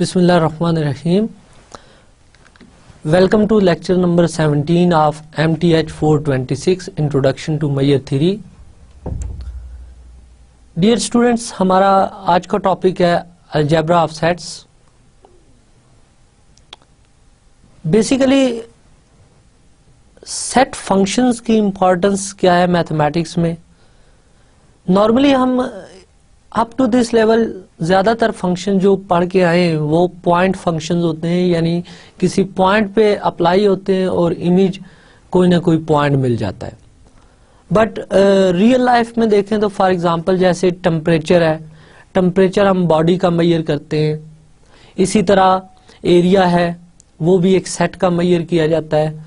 Bismillahirrahmanirrahim. Welcome to lecture number 17 of MTH 426 Introduction to Meyer Theory. Dear students, हमारा आज का topic है algebra of sets. Basically set functions की importance क्या है मैथमेटिक्स में. नॉर्मली हम अप टू दिस लेवल ज़्यादातर फंक्शन जो पढ़ के आए हैं वो पॉइंट फंक्शंस होते हैं, यानी किसी पॉइंट पे अप्लाई होते हैं और इमेज कोई ना कोई पॉइंट मिल जाता है. बट रियल लाइफ में देखें तो फॉर एग्जांपल जैसे टेम्परेचर है, टेम्परेचर हम बॉडी का मेजर करते हैं. इसी तरह एरिया है वो भी एक सेट का मेजर किया जाता है.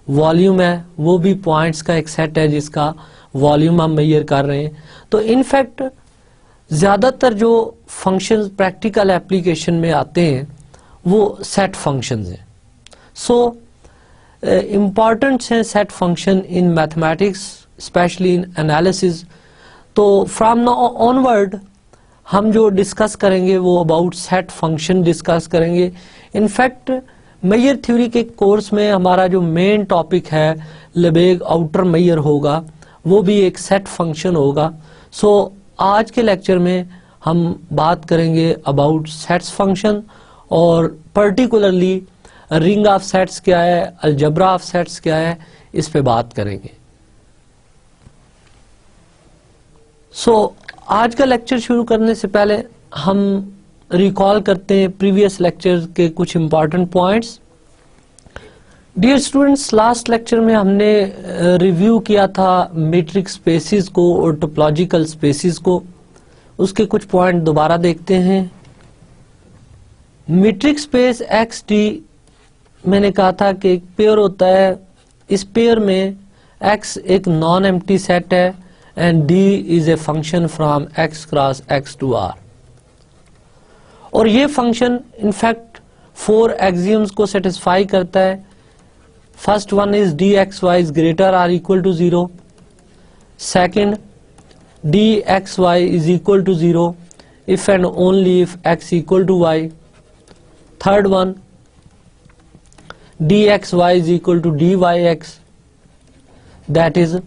वॉल्यूम है वो भी पॉइंट्स का एक सेट है जिसका वॉल्यूम हम मेजर कर रहे हैं. तो इनफैक्ट ज़्यादातर जो फंक्शंस प्रैक्टिकल एप्लीकेशन में आते हैं वो सेट फंक्शंस हैं. सो इम्पॉर्टेंट हैं set function in mathematics specially in analysis. तो फ्रॉम नाउ ऑनवर्ड हम जो डिस्कस करेंगे वो अबाउट सेट फंक्शन डिस्कस करेंगे. इनफैक्ट मेयर थ्योरी के कोर्स में हमारा जो मेन टॉपिक है लेबेग आउटर मेयर होगा, वो भी एक सेट फंक्शन होगा. सो आज के लेक्चर में हम बात करेंगे अबाउट सेट्स फंक्शन और पर्टिकुलरली रिंग ऑफ सेट्स क्या है, अलजेब्रा ऑफ सेट्स क्या है, इस पे बात करेंगे. सो आज का लेक्चर शुरू करने से पहले हम रिकॉल करते हैं प्रीवियस लेक्चर के कुछ important points. Dear students, last lecture में हमने रिव्यू किया था मीट्रिक स्पेसिस को और टोपोलॉजिकल स्पेसिस को. उसके कुछ पॉइंट दोबारा देखते हैं. मीट्रिक स्पेस एक्स डी मैंने कहा था कि एक पेयर होता है. इस पेयर में एक्स एक नॉन एम्प्टी सेट है and D is a function from X cross X to R. और ये फंक्शन इनफैक्ट 4 एक्सियम्स को सेटिस्फाई करता है. First one is dxy is greater or equal to 0. Second, dxy is equal to 0 if and only if x equal to y. Third one, dxy is equal to dyx, that is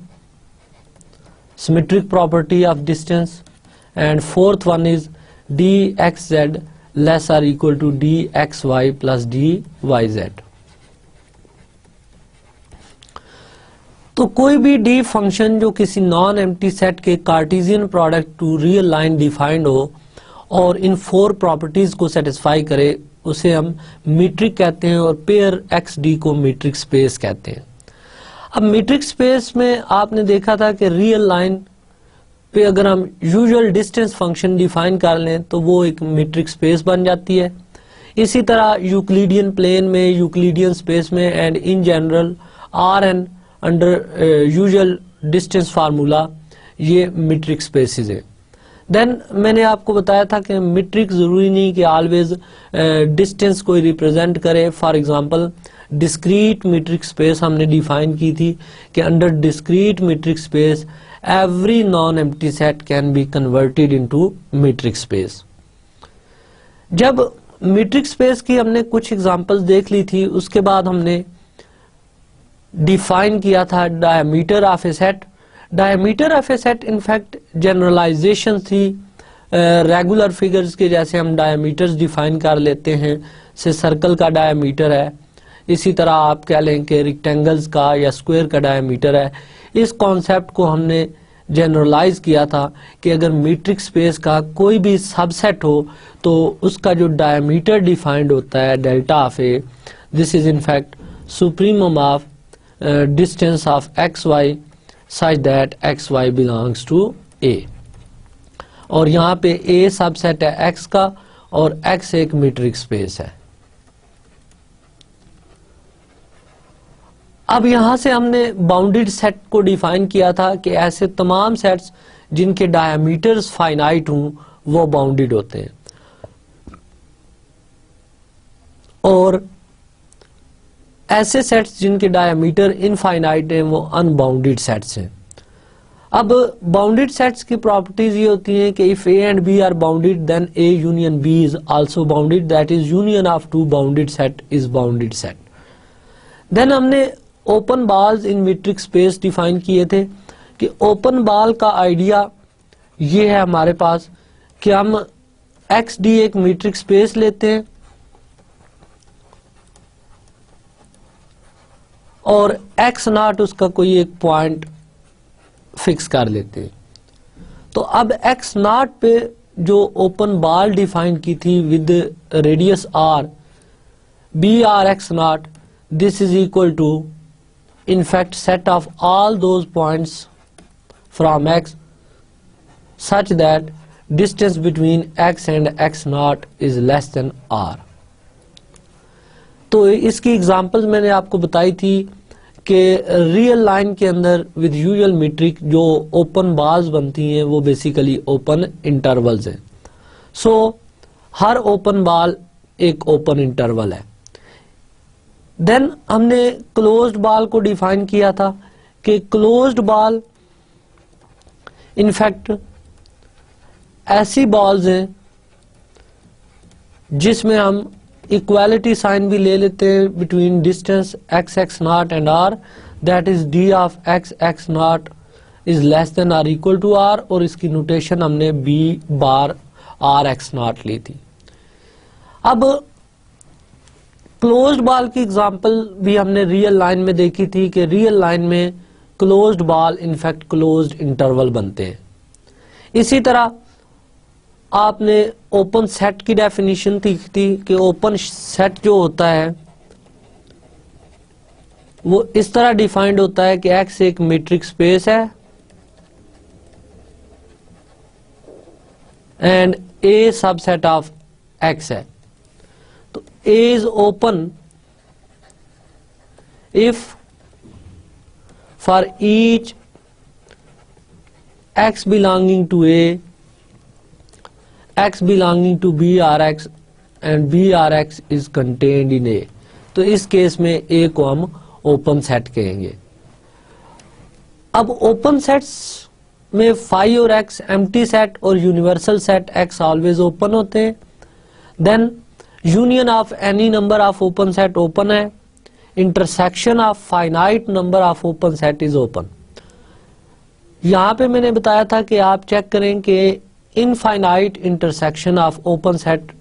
symmetric property of distance. And fourth one is dxz less or equal to dxy plus dyz. तो कोई भी D function जो किसी non empty set के Cartesian product to real line defined हो और इन 4 properties को satisfy करे उसे हम मीट्रिक कहते हैं और पेयर एक्स डी को मीट्रिक स्पेस कहते हैं. अब मीट्रिक स्पेस में आपने देखा था कि रियल लाइन पे अगर हम यूजुअल डिस्टेंस फंक्शन डिफाइन कर लें तो वो एक मीट्रिक स्पेस बन जाती है. इसी तरह यूक्लिडियन प्लेन में, यूक्लिडियन स्पेस में and in general R N under usual distance formula ये मीट्रिक स्पेसिस है. देन मैंने आपको बताया था कि मीट्रिक जरूरी नहीं कि ऑलवेज डिस्टेंस को रिप्रेजेंट करे. For example discrete metric space हमने डिफाइन की थी कि under discrete metric space every non empty set can be converted into metric space. जब मीट्रिक स्पेस की हमने कुछ एग्जांपल्स देख ली थी उसके बाद हमने डिफाइन किया था diameter of a set. Diameter of a set in fact generalization थी रेगुलर फिगर्स के. जैसे हम डायमीटर्स डिफाइन कर लेते हैं से सर्कल का डायमीटर है, इसी तरह आप कह लें कि रेक्टेंगल्स का या स्क्वायर का डायमीटर है. इस कॉन्सेप्ट को हमने जनरलाइज किया था कि अगर मीट्रिक स्पेस का कोई भी सबसेट हो तो उसका जो डायमीटर डिफाइंड होता है delta of A, this is in fact supremum of distance of xy such that xy belongs to A. और यहाँ पे A सबसेट है x का और x एक मीट्रिक स्पेस है. अब यहाँ से हमने बाउंडेड सेट को डिफाइन किया था कि ऐसे तमाम सेट्स जिनके डायमीटर्स फाइनाइट हों वो बाउंडेड होते हैं और ऐसे सेट्स जिनके डायमीटर इनफाइनाइट हैं वो अनबाउंडेड सेट्स हैं. अब बाउंडेड सेट्स की प्रॉपर्टीज ये होती हैं कि if A and B are bounded then A union B is also bounded, that is union of two bounded set is bounded set. Then हमने open balls in metric space define किए थे कि open ball का idea ये है हमारे पास कि हम एक्स डी एक मीट्रिक स्पेस लेते हैं और एक्स नॉट उसका कोई एक पॉइंट फिक्स कर लेते हैं। तो अब एक्स नॉट पे जो ओपन बॉल डिफाइन की थी with radius R, B R X nought, this is equal to in fact set of all those points from x such that distance between x and x naught is less than r। तो इसकी example मैंने आपको बताई थी कि real line के अंदर with usual metric जो ओपन बॉल्स बनती हैं वो बेसिकली ओपन इंटरवल्स हैं। सो हर ओपन बॉल एक ओपन इंटरवल है। देन हमने क्लोज्ड बॉल को डिफाइन किया था कि क्लोज्ड बॉल इनफैक्ट ऐसी बॉल्स हैं जिसमें हम इक्वालिटी साइन भी ले लेते हैं between distance X X nought and R, that is D of X X nought is less than R equal to R, और इसकी नोटेशन हमने B bar R X naught ली थी। अब क्लोज्ड बॉल की एग्जांपल भी हमने रियल लाइन में देखी थी कि रियल लाइन में closed ball in fact closed interval बनते हैं। इसी तरह आपने ओपन सेट की डेफिनेशन सीखी थी कि ओपन सेट जो होता है वो इस तरह डिफाइंड होता है कि एक्स एक मीट्रिक स्पेस है and A subset of x है। तो A is open if for each x belonging to A, x belonging to B Rx and B Rx is contained in A। तो इस case में A को हम open set कहेंगे। अब open sets में फाई और x एम्प्टी सेट और universal set x always open होते हैं। Then union of any number of open set open है, intersection of finite number of open set is open. यहां पे मैंने बताया था कि आप चेक करें कि infinite intersection of open set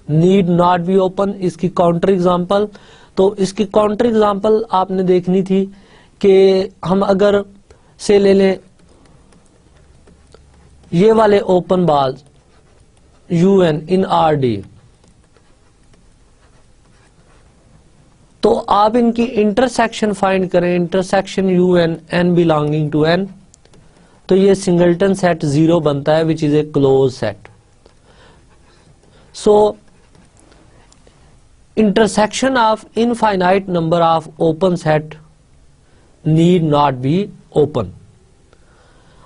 need not be open. इसकी काउंटर एग्जांपल, तो इसकी काउंटर एग्जांपल आपने देखनी थी कि हम अगर से ले लें ये वाले open balls UN in RD, तो आप इनकी इंटरसेक्शन फाइंड करें, intersection UN n belonging to n, तो ये सिंगलटन सेट 0 बनता है which is a close set. So intersection of infinite number of open set need not be open.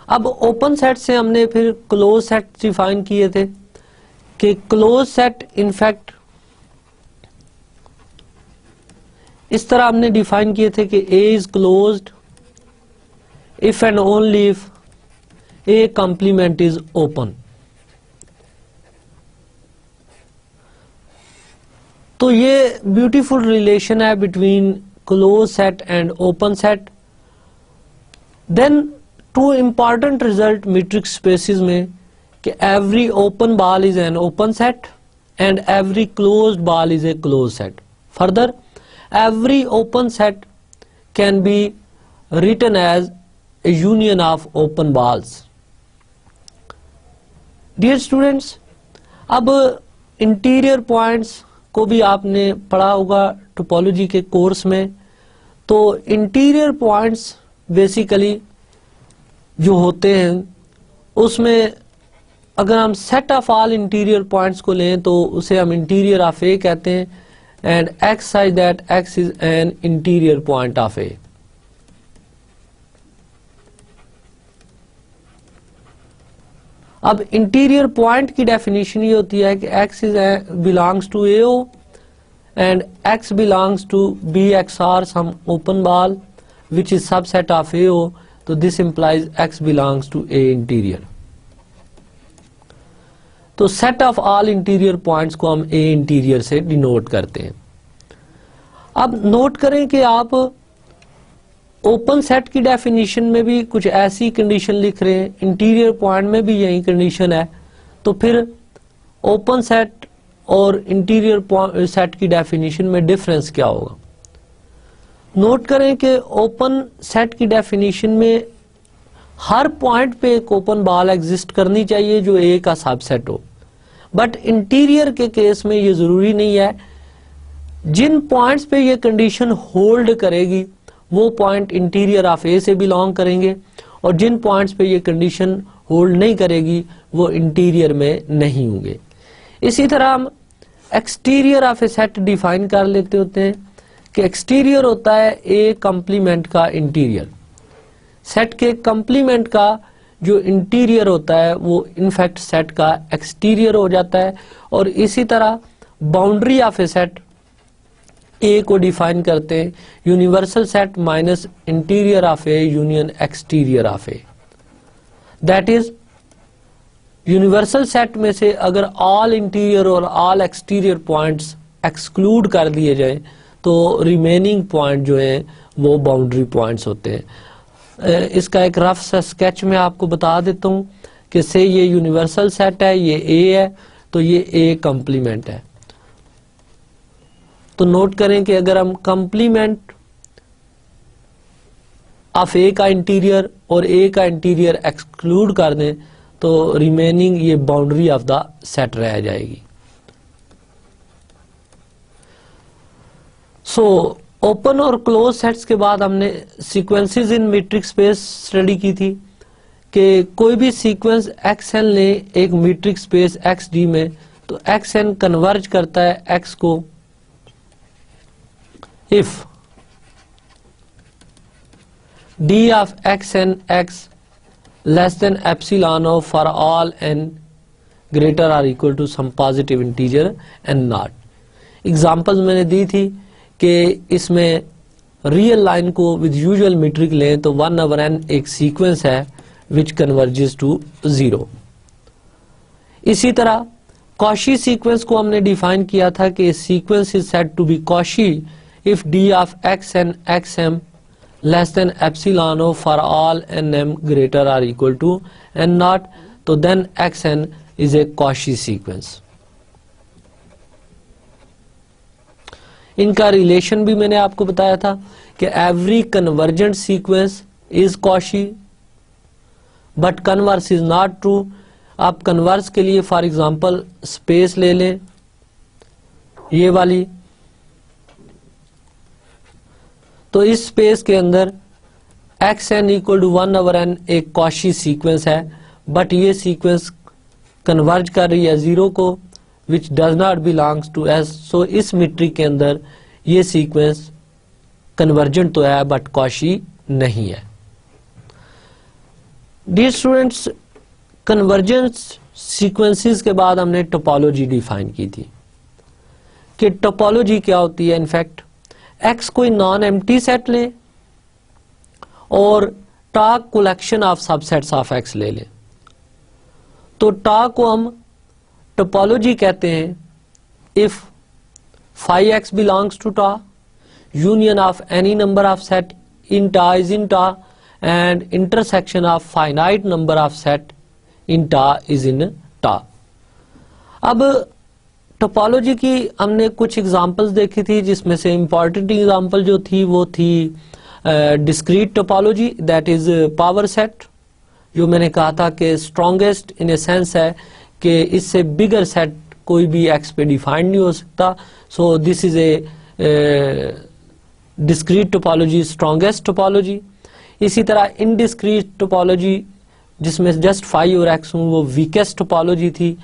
अब open set से हमने फिर क्लोज सेट डिफाइन किए थे कि क्लोज सेट इनफैक्ट इस तरह हमने डिफाइन किए थे कि A is closed if and only if A complement is open. तो ये ब्यूटीफुल रिलेशन है between close set and open set. Then two important result metric spaces में कि every open ball is an open set and every closed ball is a close set. Further every open set can be written as a union of open balls। Dear students, अब interior points को भी आपने पढ़ा होगा topology के course में। तो interior points basically जो होते हैं उसमें अगर हम set of all interior points को लें तो उसे हम इंटीरियर ऑफ ए कहते हैं and x such that x is an interior point of A। अब इंटीरियर पॉइंट की डेफिनेशन ये होती है कि x is belongs to AO and x belongs to BXR some open ball which is subset of AO तो this implies x belongs to A interior. तो set of all interior points को हम A interior से denote करते हैं। अब note करें कि आप ओपन सेट की डेफिनेशन में भी कुछ ऐसी कंडीशन लिख रहे हैं, इंटीरियर पॉइंट में भी यही कंडीशन है, तो फिर ओपन सेट और इंटीरियर सेट की डेफिनेशन में डिफरेंस क्या होगा। नोट करें कि ओपन सेट की डेफिनेशन में हर पॉइंट पे एक ओपन बॉल एग्जिस्ट करनी चाहिए जो ए का सबसेट हो, बट इंटीरियर के केस में ये जरूरी नहीं है। जिन पॉइंट्स पे ये कंडीशन होल्ड करेगी वो पॉइंट इंटीरियर ऑफ ए से बिलोंग करेंगे, और जिन पॉइंट्स पे ये कंडीशन होल्ड नहीं करेगी वो इंटीरियर में नहीं होंगे। इसी तरह हम exterior of a set define कर लेते होते हैं कि एक्सटीरियर होता है ए कंप्लीमेंट का इंटीरियर। सेट के कंप्लीमेंट का जो इंटीरियर होता है वो इनफैक्ट सेट का एक्सटीरियर हो जाता है। और इसी तरह बाउंड्री ऑफ ए सेट ए को डिफाइन करते हैं universal set minus interior of A union exterior of A. That is universal set में से अगर ऑल इंटीरियर और ऑल एक्सटीरियर पॉइंट्स एक्सक्लूड कर दिए जाए तो रिमेनिंग पॉइंट जो है वो बाउंड्री पॉइंट्स होते हैं। इसका एक रफ सा स्केच में आपको बता देता हूं कि से ये यूनिवर्सल सेट है, ये ए है, तो ये ए कंप्लीमेंट है। तो नोट करें कि अगर हम कंप्लीमेंट ऑफ ए का इंटीरियर और ए का इंटीरियर एक्सक्लूड कर दें तो रिमेनिंग ये बाउंड्री ऑफ द सेट रह जाएगी। सो ओपन और क्लोज सेट्स के बाद हमने सीक्वेंसेस इन मीट्रिक स्पेस स्टडी की थी कि कोई भी सीक्वेंस एक्स एन ले एक मीट्रिक स्पेस एक्स डी में, तो एक्स एन कन्वर्ज करता है एक्स को if d of x and x less than epsilon of for all n greater or equal to some positive integer and not। Examples मैंने दी थी कि इसमें real line को विद यूजुअल मीट्रिक लें तो 1/n एक सीक्वेंस है विच कन्वर्जेस टू 0। इसी तरह कॉशी सीक्वेंस को हमने डिफाइन किया था कि sequence is said to be Cauchy if d of x and xm less than epsilon of for all nm greater or equal to n naught, तो then xn is a Cauchy sequence। इनका relation भी मैंने आपको बताया था कि every convergent sequence is Cauchy but converse is not true। आप converse के लिए फॉर एग्जांपल स्पेस ले लें ये वाली, तो इस स्पेस के अंदर x N equal to 1/n एक कॉशी सीक्वेंस है, बट ये सीक्वेंस कन्वर्ज कर रही है 0 को which does not belongs to S. So इस मीट्रिक के अंदर ये सीक्वेंस कन्वर्जेंट तो है बट कॉशी नहीं है। डियर स्टूडेंट्स, कन्वर्जेंस सीक्वेंसेस के बाद हमने टोपोलॉजी डिफाइन की थी कि टोपोलॉजी क्या होती है। इनफैक्ट एक्स कोई नॉन एम्प्टी सेट लें और tau collection of subsets of X ले लें, तो टा को हम टोपोलॉजी कहते हैं if phi X belongs to tau, union of any number of set in tau is in tau, and intersection of finite number of set in tau is in टा। अब topology की हमने कुछ examples देखी थी जिसमें से इंपॉर्टेंट एग्जांपल जो थी वो थी discrete topology, that is power set, जो मैंने कहा था कि स्ट्रॉन्गेस्ट इन ए सेंस है कि इससे बिगर सेट कोई भी एक्स पे डिफाइंड नहीं हो सकता। सो this is A discrete topology, strongest topology. इसी तरह इनडिस्क्रीट टोपोलॉजी जिसमें जस्ट फाई और एक्स हूँ वो वीकेस्ट टोपोलॉजी थी,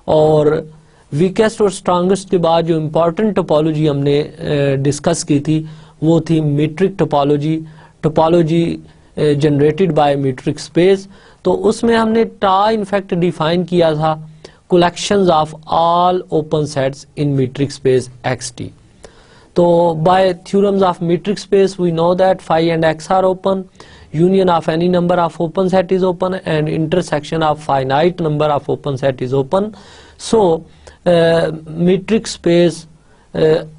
और वीकेस्ट और स्ट्रॉन्गेस्ट के बाद जो इम्पोर्टेंट टोपोलॉजी हमने डिस्कस की थी वो थी metric topology, topology generated by metric space. तो उसमें हमने टा इनफैक्ट डिफाइन किया था collections of all open sets in metric space X T. तो by theorems of metric space we know that phi and X are open, union of any number of open set is open and intersection of finite number of open set is open. So metric space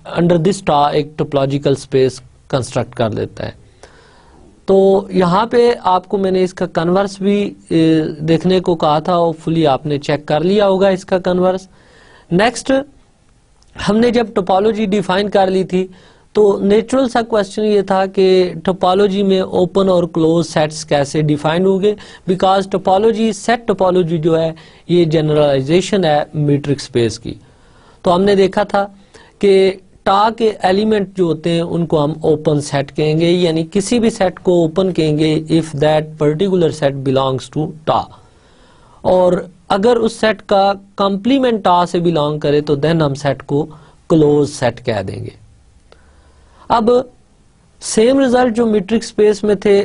under this टा एक topological space construct कर लेता है. तो यहाँ पे आपको मैंने इसका कन्वर्स भी देखने को कहा था, होपफुली आपने चेक कर लिया होगा इसका कन्वर्स. नेक्स्ट, हमने जब टोपोलॉजी डिफाइन कर ली थी तो नेचुरल सा क्वेश्चन ये था कि टोपोलॉजी में ओपन और क्लोज सेट्स कैसे डिफाइन होंगे, बिकॉज टोपोलॉजी, सेट टोपोलॉजी जो है ये जनरलाइजेशन है मीट्रिक स्पेस की. तो हमने देखा था कि टा के एलिमेंट जो होते हैं उनको हम ओपन सेट कहेंगे, यानी किसी भी सेट को ओपन कहेंगे if that particular set belongs to tau, और अगर उस सेट का कंप्लीमेंट टा से बिलोंग करे तो देन हम सेट को क्लोज सेट कह देंगे. अब सेम रिजल्ट जो मीट्रिक स्पेस में थे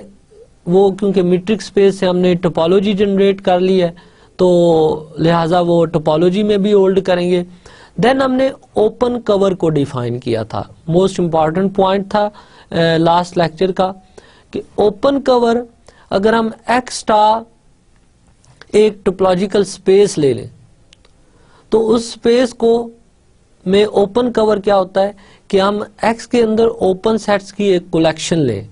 वो, क्योंकि मीट्रिक स्पेस से हमने टोपोलॉजी जनरेट कर ली है तो लिहाजा वो टोपोलॉजी में भी होल्ड करेंगे. देन हमने ओपन कवर को डिफाइन किया था. मोस्ट इंपॉर्टेंट पॉइंट था लास्ट लेक्चर का कि ओपन कवर, अगर हम एक्स टा एक टोपोलॉजिकल स्पेस ले लें तो उस स्पेस को में ओपन कवर क्या होता है कि हम एक्स के अंदर ओपन सेट्स की एक कलेक्शन लें.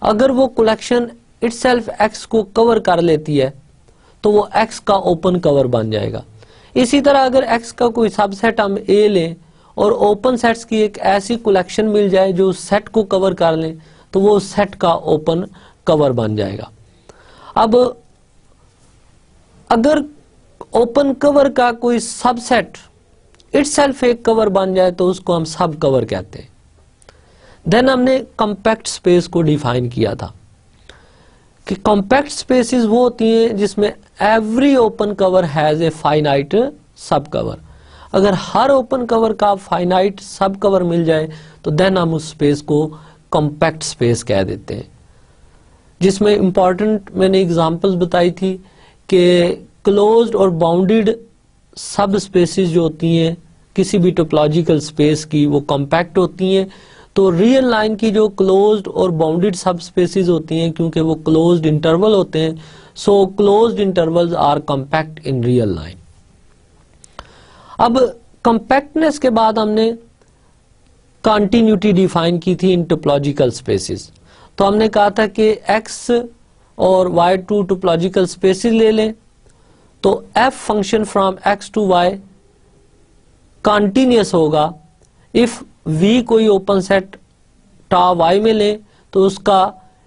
अगर वो कलेक्शन इटसेल्फ एक्स को कवर कर लेती है तो वो एक्स का ओपन कवर बन जाएगा. इसी तरह अगर एक्स का कोई सबसेट हम ए लें और ओपन सेट्स की एक ऐसी कलेक्शन मिल जाए जो सेट को कवर कर लें तो वो सेट का ओपन कवर बन जाएगा. अब अगर ओपन कवर का कोई सबसेट इटसेल्फ एक कवर बन जाए तो उसको हम सब कवर कहते हैं. देन हमने कॉम्पैक्ट स्पेस को डिफाइन किया था कि कॉम्पैक्ट स्पेसेस वो होती हैं जिसमें every open cover has a finite सब कवर. अगर हर ओपन कवर का फाइनाइट सब कवर मिल जाए तो देन हम उस स्पेस को कॉम्पैक्ट स्पेस कह देते हैं. जिसमें इंपॉर्टेंट मैंने एग्जांपल्स बताई थी कि क्लोज्ड और बाउंडेड सब स्पेसेस जो होती हैं किसी भी टोपोलॉजिकल स्पेस की वो कॉम्पैक्ट होती हैं. तो रियल लाइन की जो क्लोज्ड और बाउंडेड सब स्पेसेस होती हैं, क्योंकि वो क्लोज्ड इंटरवल होते हैं, so closed intervals are compact in real line. अब कॉम्पैक्टनेस के बाद हमने कंटिन्यूटी डिफाइन की थी इन टोपोलॉजिकल स्पेसेस. तो हमने कहा था कि एक्स और वाई टू टोपोलॉजिकल स्पेसेस ले लें तो F function from X to Y continuous होगा इफ वी कोई ओपन सेट टा वाई में ले तो उसका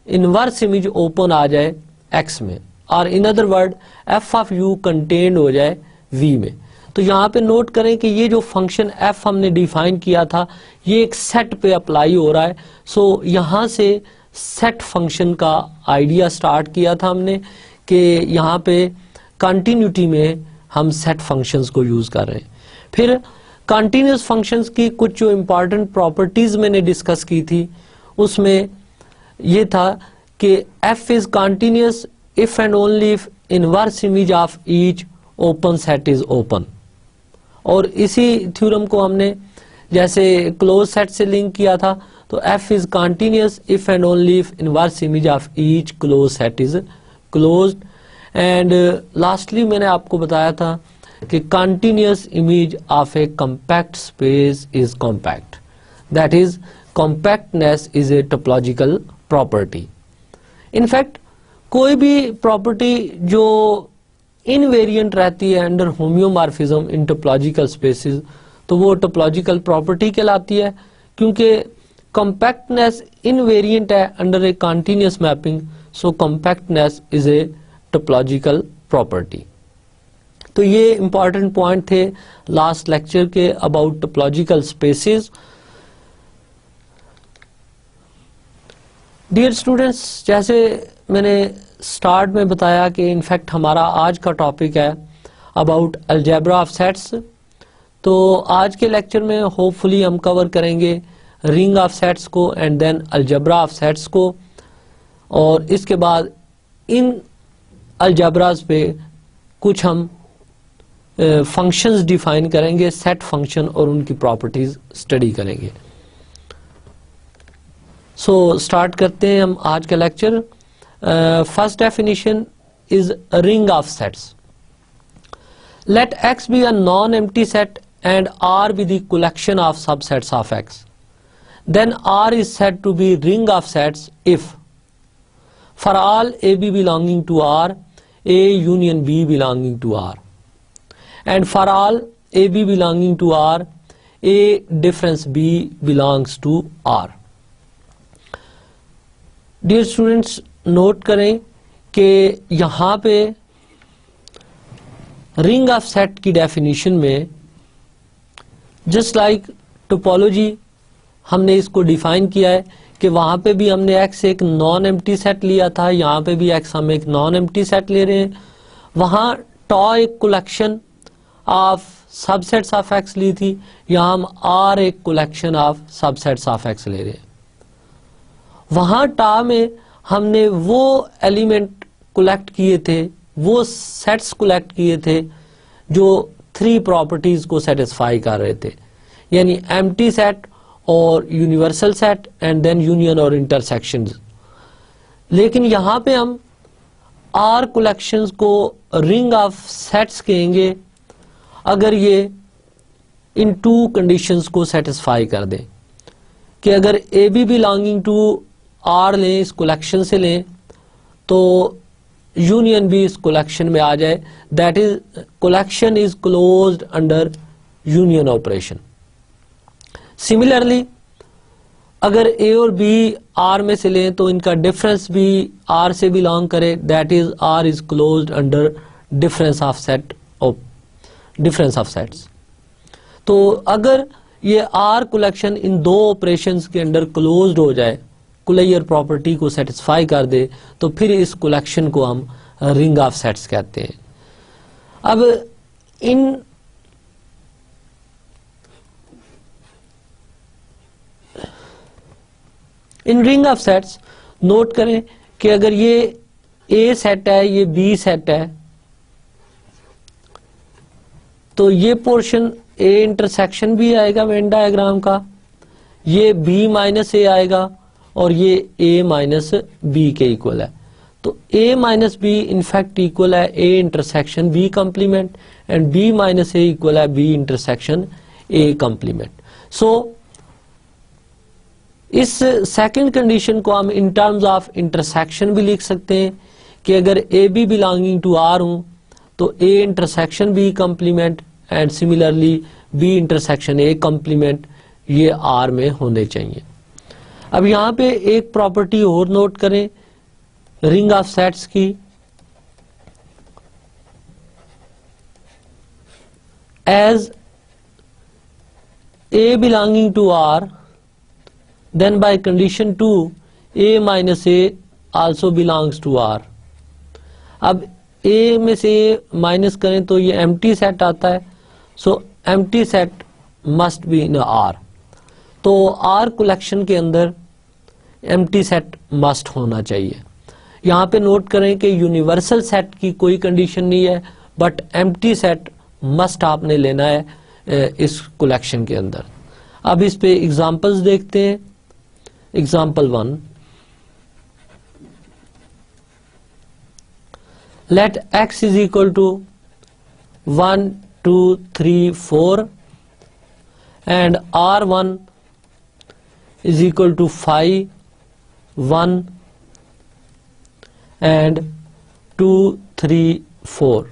इनवर्स इमेज ओपन आ जाए एक्स में, और in other word F of you contained हो जाए वी में. तो यहाँ पे नोट करें कि ये जो फंक्शन एफ हमने डिफाइन किया था ये एक सेट पे अप्लाई हो रहा है. सो यहाँ से सेट फंक्शन का आइडिया स्टार्ट किया था हमने कि यहाँ पे कंटिन्यूटी में हम सेट फंक्शंस को यूज कर रहे हैं. फिर कंटिन्यूअस फंक्शंस की कुछ जो इंपॉर्टेंट प्रॉपर्टीज मैंने डिस्कस की थी उसमें ये था कि F is continuous if and only if inverse image of each open set is open. और इसी थ्योरम को हमने जैसे क्लोज सेट से लिंक किया था तो F is continuous if and only if inverse image of each close set is closed. And lastly मैंने आपको बताया था कि continuous image of A compact space is compact, that is compactness is a topological property. In fact कोई भी property जो invariant रहती है अंडर होम्योमॉर्फिज्म इन टोपोलॉजिकल स्पेसेस तो वो टोपोलॉजिकल प्रॉपर्टी कहलाती है, क्योंकि कॉम्पैक्टनेस इनवेरिएंट है under A continuous mapping, so compactness is a topological property. तो ये इंपॉर्टेंट पॉइंट थे लास्ट लेक्चर के about topological spaces. Dear students, जैसे मैंने स्टार्ट में बताया कि इनफैक्ट हमारा आज का टॉपिक है अबाउट अलजेब्रा ऑफ सेट्स. तो आज के लेक्चर में होपफुली हम कवर करेंगे रिंग ऑफ सेट्स को and then algebra of sets को, और इसके बाद इन अलजेब्रास पे कुछ हम फंक्शंस डिफाइन करेंगे, सेट फंक्शन, और उनकी प्रॉपर्टीज स्टडी करेंगे. सो स्टार्ट करते हैं हम आज का lecture. First definition is a ring of sets. Let X be a non-empty set and R be the collection of subsets of X. Then R is said to be ring of sets if for all AB belonging to R, A union B belonging to R, and for all AB belonging to R, A difference B belongs to R. Dear students, note करें कि यहाँ पे ring of set की definition में just like topology हमने इसको define किया है कि वहाँ पे भी हमने X एक नॉन एम्प्टी सेट लिया था, यहाँ पे भी X हम एक नॉन एम्प्टी सेट ले रहे हैं. वहाँ टॉ एक collection of subsets of X ली थी, यहाँ हम R एक collection of subsets of X ले रहे हैं. वहाँ टॉ में हमने वो एलिमेंट कलेक्ट किए थे, वो सेट्स कलेक्ट किए थे जो 3 प्रॉपर्टीज को सेटिस्फाई कर रहे थे, यानी एम्प्टी सेट और universal set and then union और इंटरसेक्शंस. लेकिन यहाँ पे हम आर कलेक्शंस को रिंग ऑफ सेट्स कहेंगे अगर ये इन 2 कंडीशंस को सेटिस्फाई कर दें कि अगर A B belonging to R लें, इस कलेक्शन से लें, तो यूनियन भी इस कलेक्शन में आ जाए, that is collection is closed under union operation. Similarly अगर ए और बी आर में से लें तो इनका डिफरेंस भी आर से बिलोंग करे, that is R is closed under difference of set of difference of sets. तो अगर ये आर कलेक्शन इन 2 ऑपरेशंस के अंडर क्लोज्ड हो जाए, कुलैयर प्रॉपर्टी को सेटिस्फाई कर दे, तो फिर इस कलेक्शन को हम रिंग ऑफ सेट्स कहते हैं. अब in ring of sets note करें कि अगर ये ए सेट है, ये बी सेट है, तो ये पोर्शन ए इंटरसेक्शन भी आएगा वेन डायग्राम का, ये बी माइनस ए आएगा और ये a माइनस बी के इक्वल है. तो a minus B in fact equal है a intersection b complement and b minus A equal है b intersection a complement. So इस सेकंड कंडीशन को हम इन टर्म्स ऑफ इंटरसेक्शन भी लिख सकते हैं कि अगर A B belonging to R हूं तो a intersection b complement and similarly b intersection a complement ये R में होने चाहिए. अब यहाँ पे एक प्रॉपर्टी और नोट करें रिंग ऑफ सेट्स की. As A belonging to R, then by condition 2 A minus A also belongs to R. अब A में से A माइनस करें तो ये एम्प्टी सेट आता है, सो empty set must be in R. तो R कलेक्शन के अंदर एम्प्टी सेट मस्ट होना चाहिए. यहाँ पे नोट करें कि यूनिवर्सल सेट की कोई कंडीशन नहीं है, बट एम्प्टी सेट मस्ट आपने लेना है इस कलेक्शन के अंदर. अब इस पे एग्जांपल्स देखते हैं. Example 1, let x is equal to 1 2 3 4 and R1 is equal to 5 1 and 2 3 4.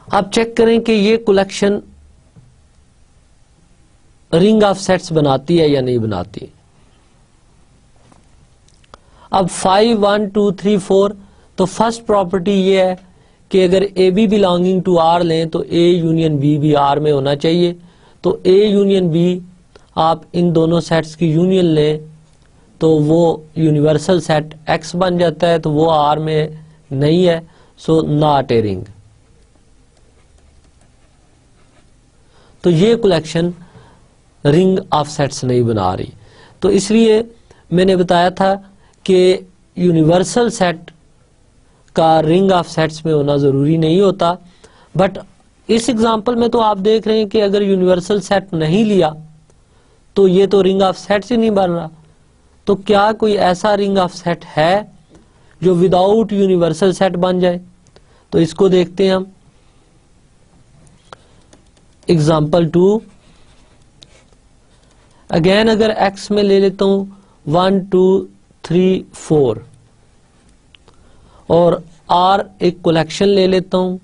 अब चेक करें कि ये कलेक्शन रिंग ऑफ सेट्स बनाती है या नहीं बनाती. अब 5 1 2 3 4, तो फर्स्ट प्रॉपर्टी ये है कि अगर A B belonging to R लें तो ए यूनियन बी भी आर में होना चाहिए. तो A यूनियन B आप इन दोनों सेट्स की यूनियन लें तो वो यूनिवर्सल सेट X बन जाता है, तो वो R में नहीं है, सो नॉट ए रिंग. तो ये कलेक्शन रिंग ऑफ सेट्स नहीं बना रही. तो इसलिए मैंने बताया था कि यूनिवर्सल सेट का रिंग ऑफ सेट्स में होना जरूरी नहीं होता, बट इस एग्जांपल में तो आप देख रहे हैं कि अगर यूनिवर्सल सेट नहीं लिया तो ये तो रिंग ऑफ सेट्स ही नहीं बन रहा. तो क्या कोई ऐसा रिंग ऑफ सेट है जो विदाउट यूनिवर्सल सेट बन जाए? तो इसको देखते हैं हम। एग्जाम्पल 2, अगेन अगर x में ले लेता हूं 1 2 3 4 और R एक कलेक्शन ले लेता हूं,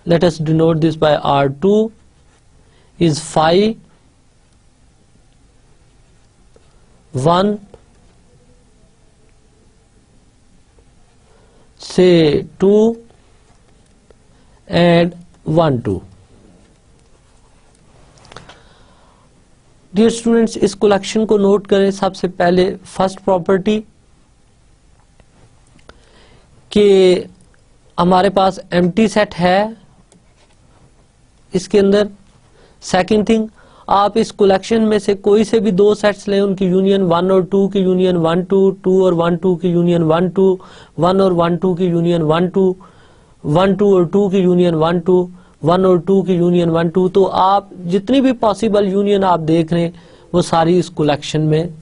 let us denote this by R2 is 5 1 से 2 and 1 2। डियर स्टूडेंट्स, इस कलेक्शन को नोट करें। सबसे पहले फर्स्ट प्रॉपर्टी कि हमारे पास एम्प्टी सेट है इसके अंदर। सेकंड थिंग, आप इस कलेक्शन में से कोई से भी दो सेट्स लें, उनकी यूनियन 1 और 2 की यूनियन 1 2, 2 और 1 2 की यूनियन 1 2, 1 और 1 2 की यूनियन 1 2, 1 2 और 2 की यूनियन 1 2, 1 और 2 की यूनियन 1 2। तो आप जितनी भी पॉसिबल यूनियन आप देख रहे हैं वो सारी इस कलेक्शन में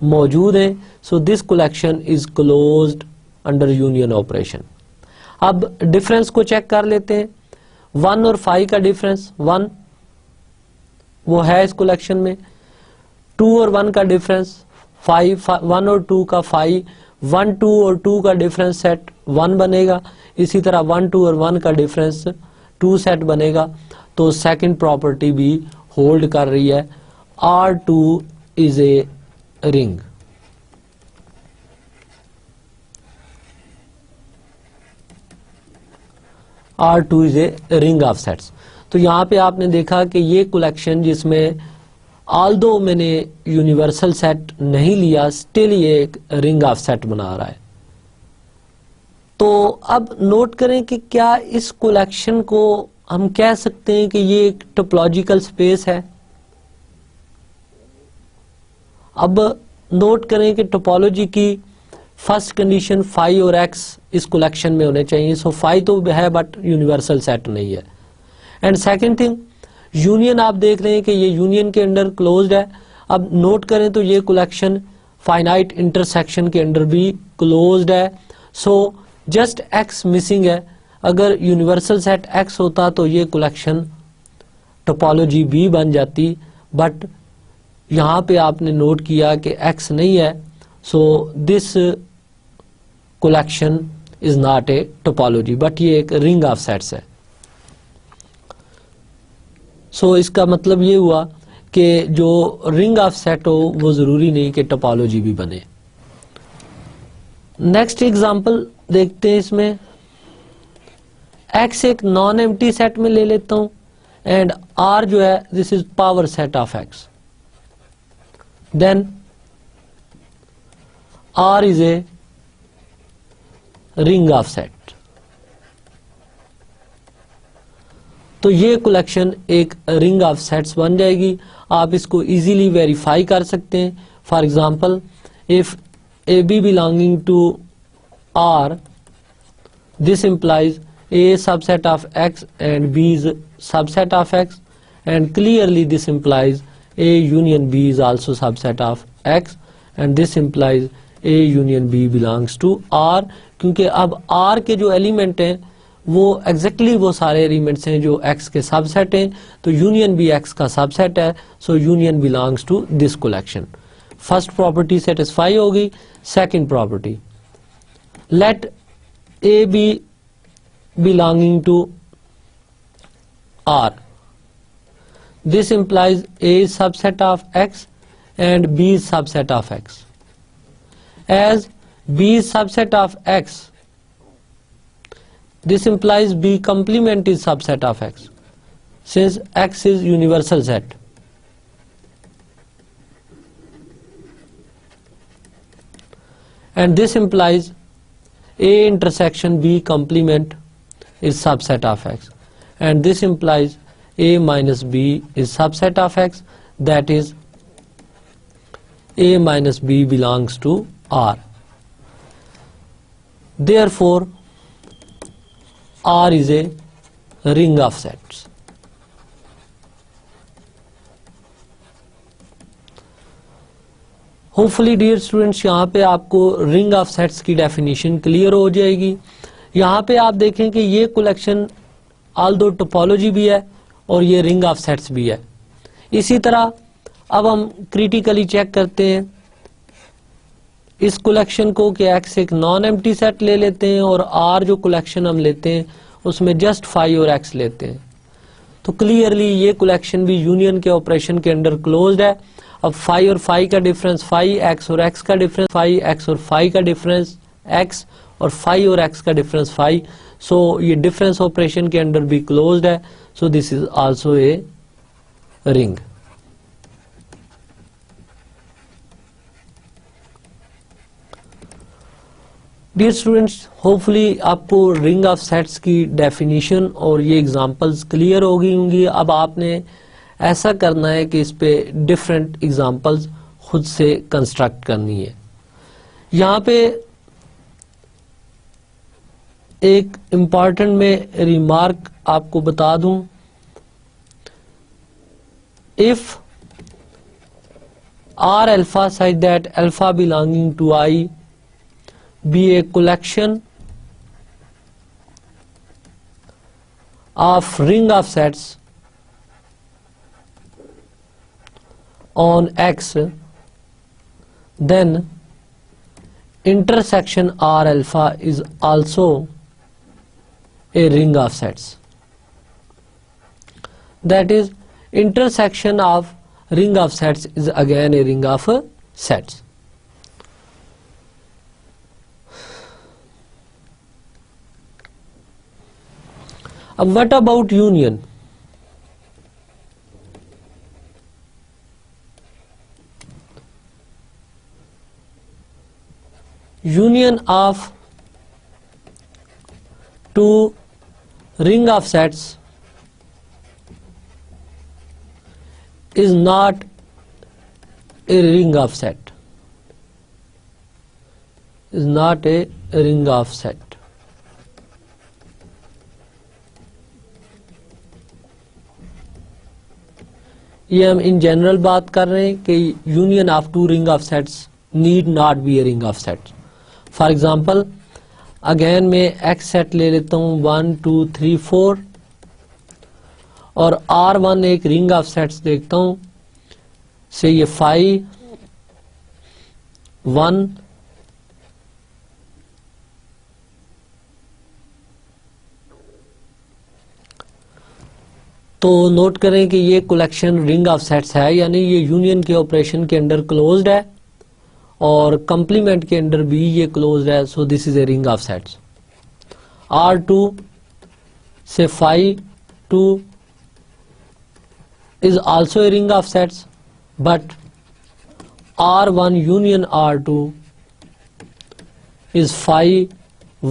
मौजूद है। सो this collection is closed under union operation. अब डिफरेंस को चेक कर लेते हैं। 1 और 5 का डिफरेंस 1 वो है इस कलेक्शन में। 2 और 1 का डिफरेंस 5, 1 और 2 का 5, 1 2 और 2 का डिफरेंस सेट 1 बनेगा। इसी तरह 1 2 और 1 का डिफरेंस 2 सेट बनेगा। तो सेकंड प्रॉपर्टी भी होल्ड कर रही है, R2 is a ring. R2 is a ring of sets. तो यहां पे आपने देखा कि ये कलेक्शन जिसमें ऑल्दो मैंने यूनिवर्सल सेट नहीं लिया, स्टिल ये एक रिंग ऑफ सेट बना रहा है। तो अब नोट करें कि क्या इस कलेक्शन को हम कह सकते हैं कि ये एक टोपोलॉजिकल स्पेस है। अब नोट करें कि टोपोलॉजी की फर्स्ट कंडीशन 5 और x इस कलेक्शन में होने चाहिए। सो 5 तो है बट यूनिवर्सल सेट नहीं है। एंड सेकंड थिंग, यूनियन आप देख रहे हैं कि ये यूनियन के अंडर क्लोज्ड है। अब नोट करें तो ये कलेक्शन फाइनाइट इंटरसेक्शन के अंडर भी क्लोज्ड है। सो जस्ट x मिसिंग है। अगर यूनिवर्सल सेट x होता तो ये कलेक्शन टोपोलॉजी B बन जाती, बट यहां पे आपने नोट किया कि x नहीं है। सो this collection is not a topology, but ये एक रिंग ऑफ सेट्स है। सो इसका मतलब ये हुआ कि जो रिंग ऑफ सेट हो वो जरूरी नहीं कि टोपोलॉजी भी बने। नेक्स्ट एग्जांपल देखते हैं। इसमें x एक नॉन एम्प्टी सेट में ले लेता हूं एंड R जो है this is power set of x। Then R is a ring of set. तो ये कलेक्शन एक रिंग ऑफ सेट्स बन जाएगी। आप इसको इजीली वेरीफाई कर सकते हैं। For example, if AB belonging to R, this implies A subset of X and B is subset of X, and clearly this implies A union B is also subset of X, and this implies A union B belongs to R, क्योंकि अब R के जो element हैं वो exactly वो सारे elements हैं जो X के सबसेट हैं। तो यूनियन भी X का सबसेट है। So union belongs to this collection. First property satisfy हो गई। Second property, let A be belonging to R. This implies A is subset of X and B is subset of X. As B is subset of X, this implies B complement is subset of X, since X is universal set. And this implies A intersection B complement is subset of X, and this implies A minus B is subset of X, that is A minus B belongs to R. Therefore R is a ring of sets. Hopefully dear students यहाँ पे आपको ring of sets की definition clear हो जाएगी। यहाँ पे आप देखें कि ये कलेक्शन ऑल्दो टोपोलॉजी भी है और ये रिंग ऑफ सेट्स भी है। इसी तरह अब हम क्रिटिकली चेक करते हैं इस कलेक्शन को कि एक्स एक नॉन एम्प्टी सेट ले लेते हैं और आर जो कलेक्शन हम लेते हैं उसमें जस्ट फाई और एक्स लेते हैं, तो क्लियरली ये कलेक्शन भी यूनियन के ऑपरेशन के अंडर क्लोज्ड है। अब फाई और फाई का डिफरेंस फाई, एक्स और एक्स का डिफरेंस फाई, एक्स और फाई का डिफरेंस एक्स और फाई और एक्स का डिफरेंस फाई, सो ये डिफरेंस ऑपरेशन के अंडर भी क्लोज्ड है, सो this is also a ring. Dear students, hopefully आपको रिंग ऑफ सेट्स की डेफिनेशन और ये एग्जांपल्स क्लियर हो गई होंगी। अब आपने ऐसा करना है कि इस पे डिफरेंट एग्जांपल्स खुद से कंस्ट्रक्ट करनी है। यहाँ पे एक इम्पॉर्टेंट में रिमार्क आपको बता दूं, if R alpha such that alpha belonging to I be a collection of ring of sets on X, then intersection R alpha is also a ring of sets. That is, intersection of ring of sets is again a ring of sets. What about union? Union of two ring of sets is not a ring of set. Is not a ring of set. ये हम in general बात कर रहे हैं कि union of two ring of sets need not be a ring of sets. For example again मैं X set ले लेता हूँ 1 2 3 4 और R1 एक रिंग ऑफ सेट्स देखता हूँ से ये 5 1 तो नोट करें कि ये कलेक्शन रिंग ऑफ सेट्स है, यानी ये यूनियन के ऑपरेशन के अंडर क्लोज्ड है और कंप्लीमेंट के अंडर भी ये क्लोज्ड है, सो this is a ring of sets. R2 से 5 2 is also a ring of sets, but R1 union R2 is 5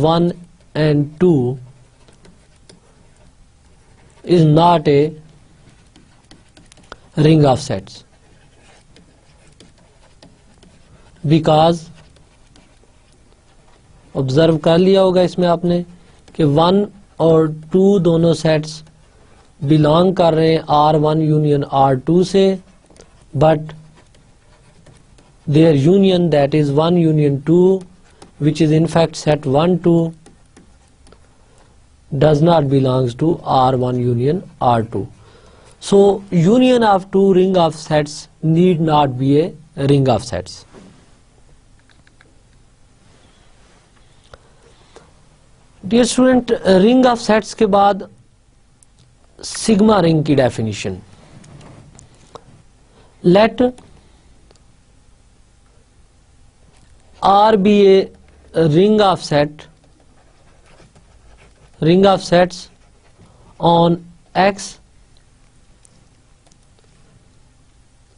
1 and 2 is not a ring of sets, because observe कर लिया होगा इसमें आपने कि 1 और 2 दोनों सेट्स बिलोंग कर रहे हैं R1 यूनियन R2 से, but their union, that is 1 union 2, which is in fact set 1 2, does not belongs to R1 union R2. So union of two ring of sets need not be a ring of sets. Dear student, ring of sets के बाद sigma ring की definition. Let R be a ring of sets on X,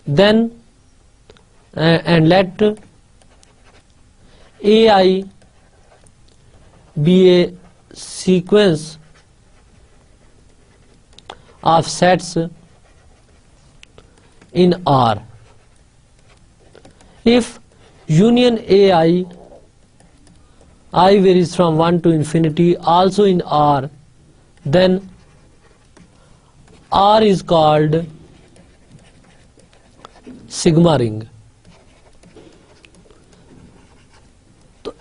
then and let AI be a sequence of sets in R. If union AI I varies from 1 to infinity also in R, then R is called sigma ring.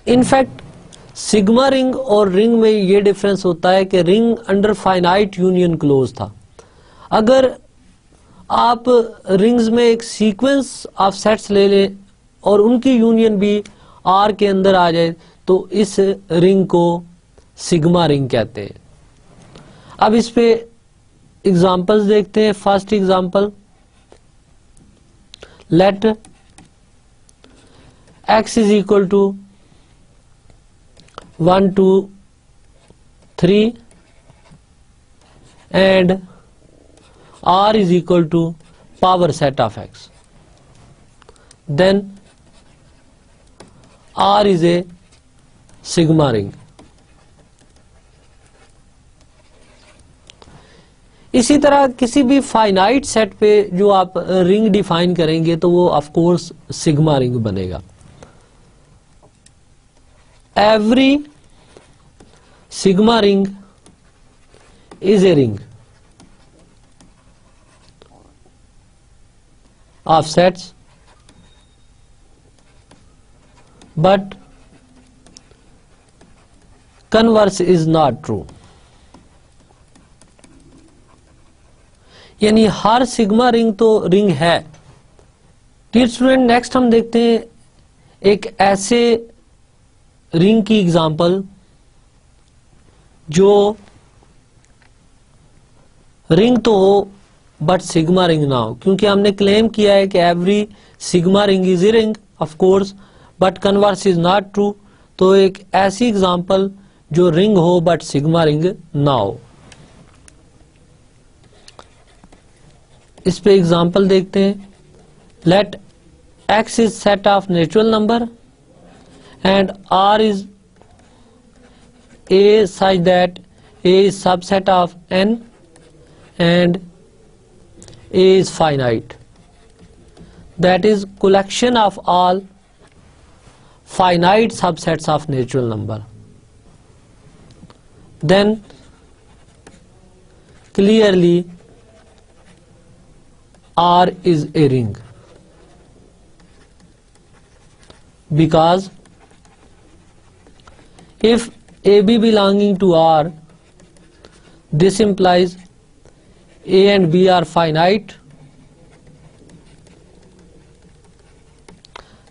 In fact sigma ring और ring में ये difference होता है कि ring under finite union close था। अगर आप rings में एक सीक्वेंस ऑफ सेट्स ले लें और उनकी यूनियन भी आर के अंदर आ जाए तो इस रिंग को सिग्मा रिंग कहते हैं। अब इस पे एग्जांपल्स देखते हैं। First example, let x is equal to 1 2 3 and r is equal to power set of x, then r is a sigma ring. इसी तरह किसी भी फाइनाइट सेट पे जो आप रिंग डिफाइन करेंगे तो वो ऑफ कोर्स सिग्मा रिंग बनेगा। Every sigma ring is a ring of sets but converse is not true। यानी हर सिग्मा रिंग तो रिंग है। डियर स्टूडेंट, नेक्स्ट हम देखते हैं एक ऐसे रिंग की एग्जांपल जो रिंग तो हो बट सिग्मा रिंग ना हो, क्योंकि हमने क्लेम किया है कि every sigma ring is a ring of course but converse is not true. तो एक ऐसी एग्जांपल जो रिंग हो बट सिग्मा रिंग ना हो। इस पे एग्जांपल देखते हैं। Let x is set of natural number and r इज a such that a is subset of n and a is finite, that is collection of all finite subsets of natural number, then clearly R is a ring because if AB belonging to R, this implies A and B are finite.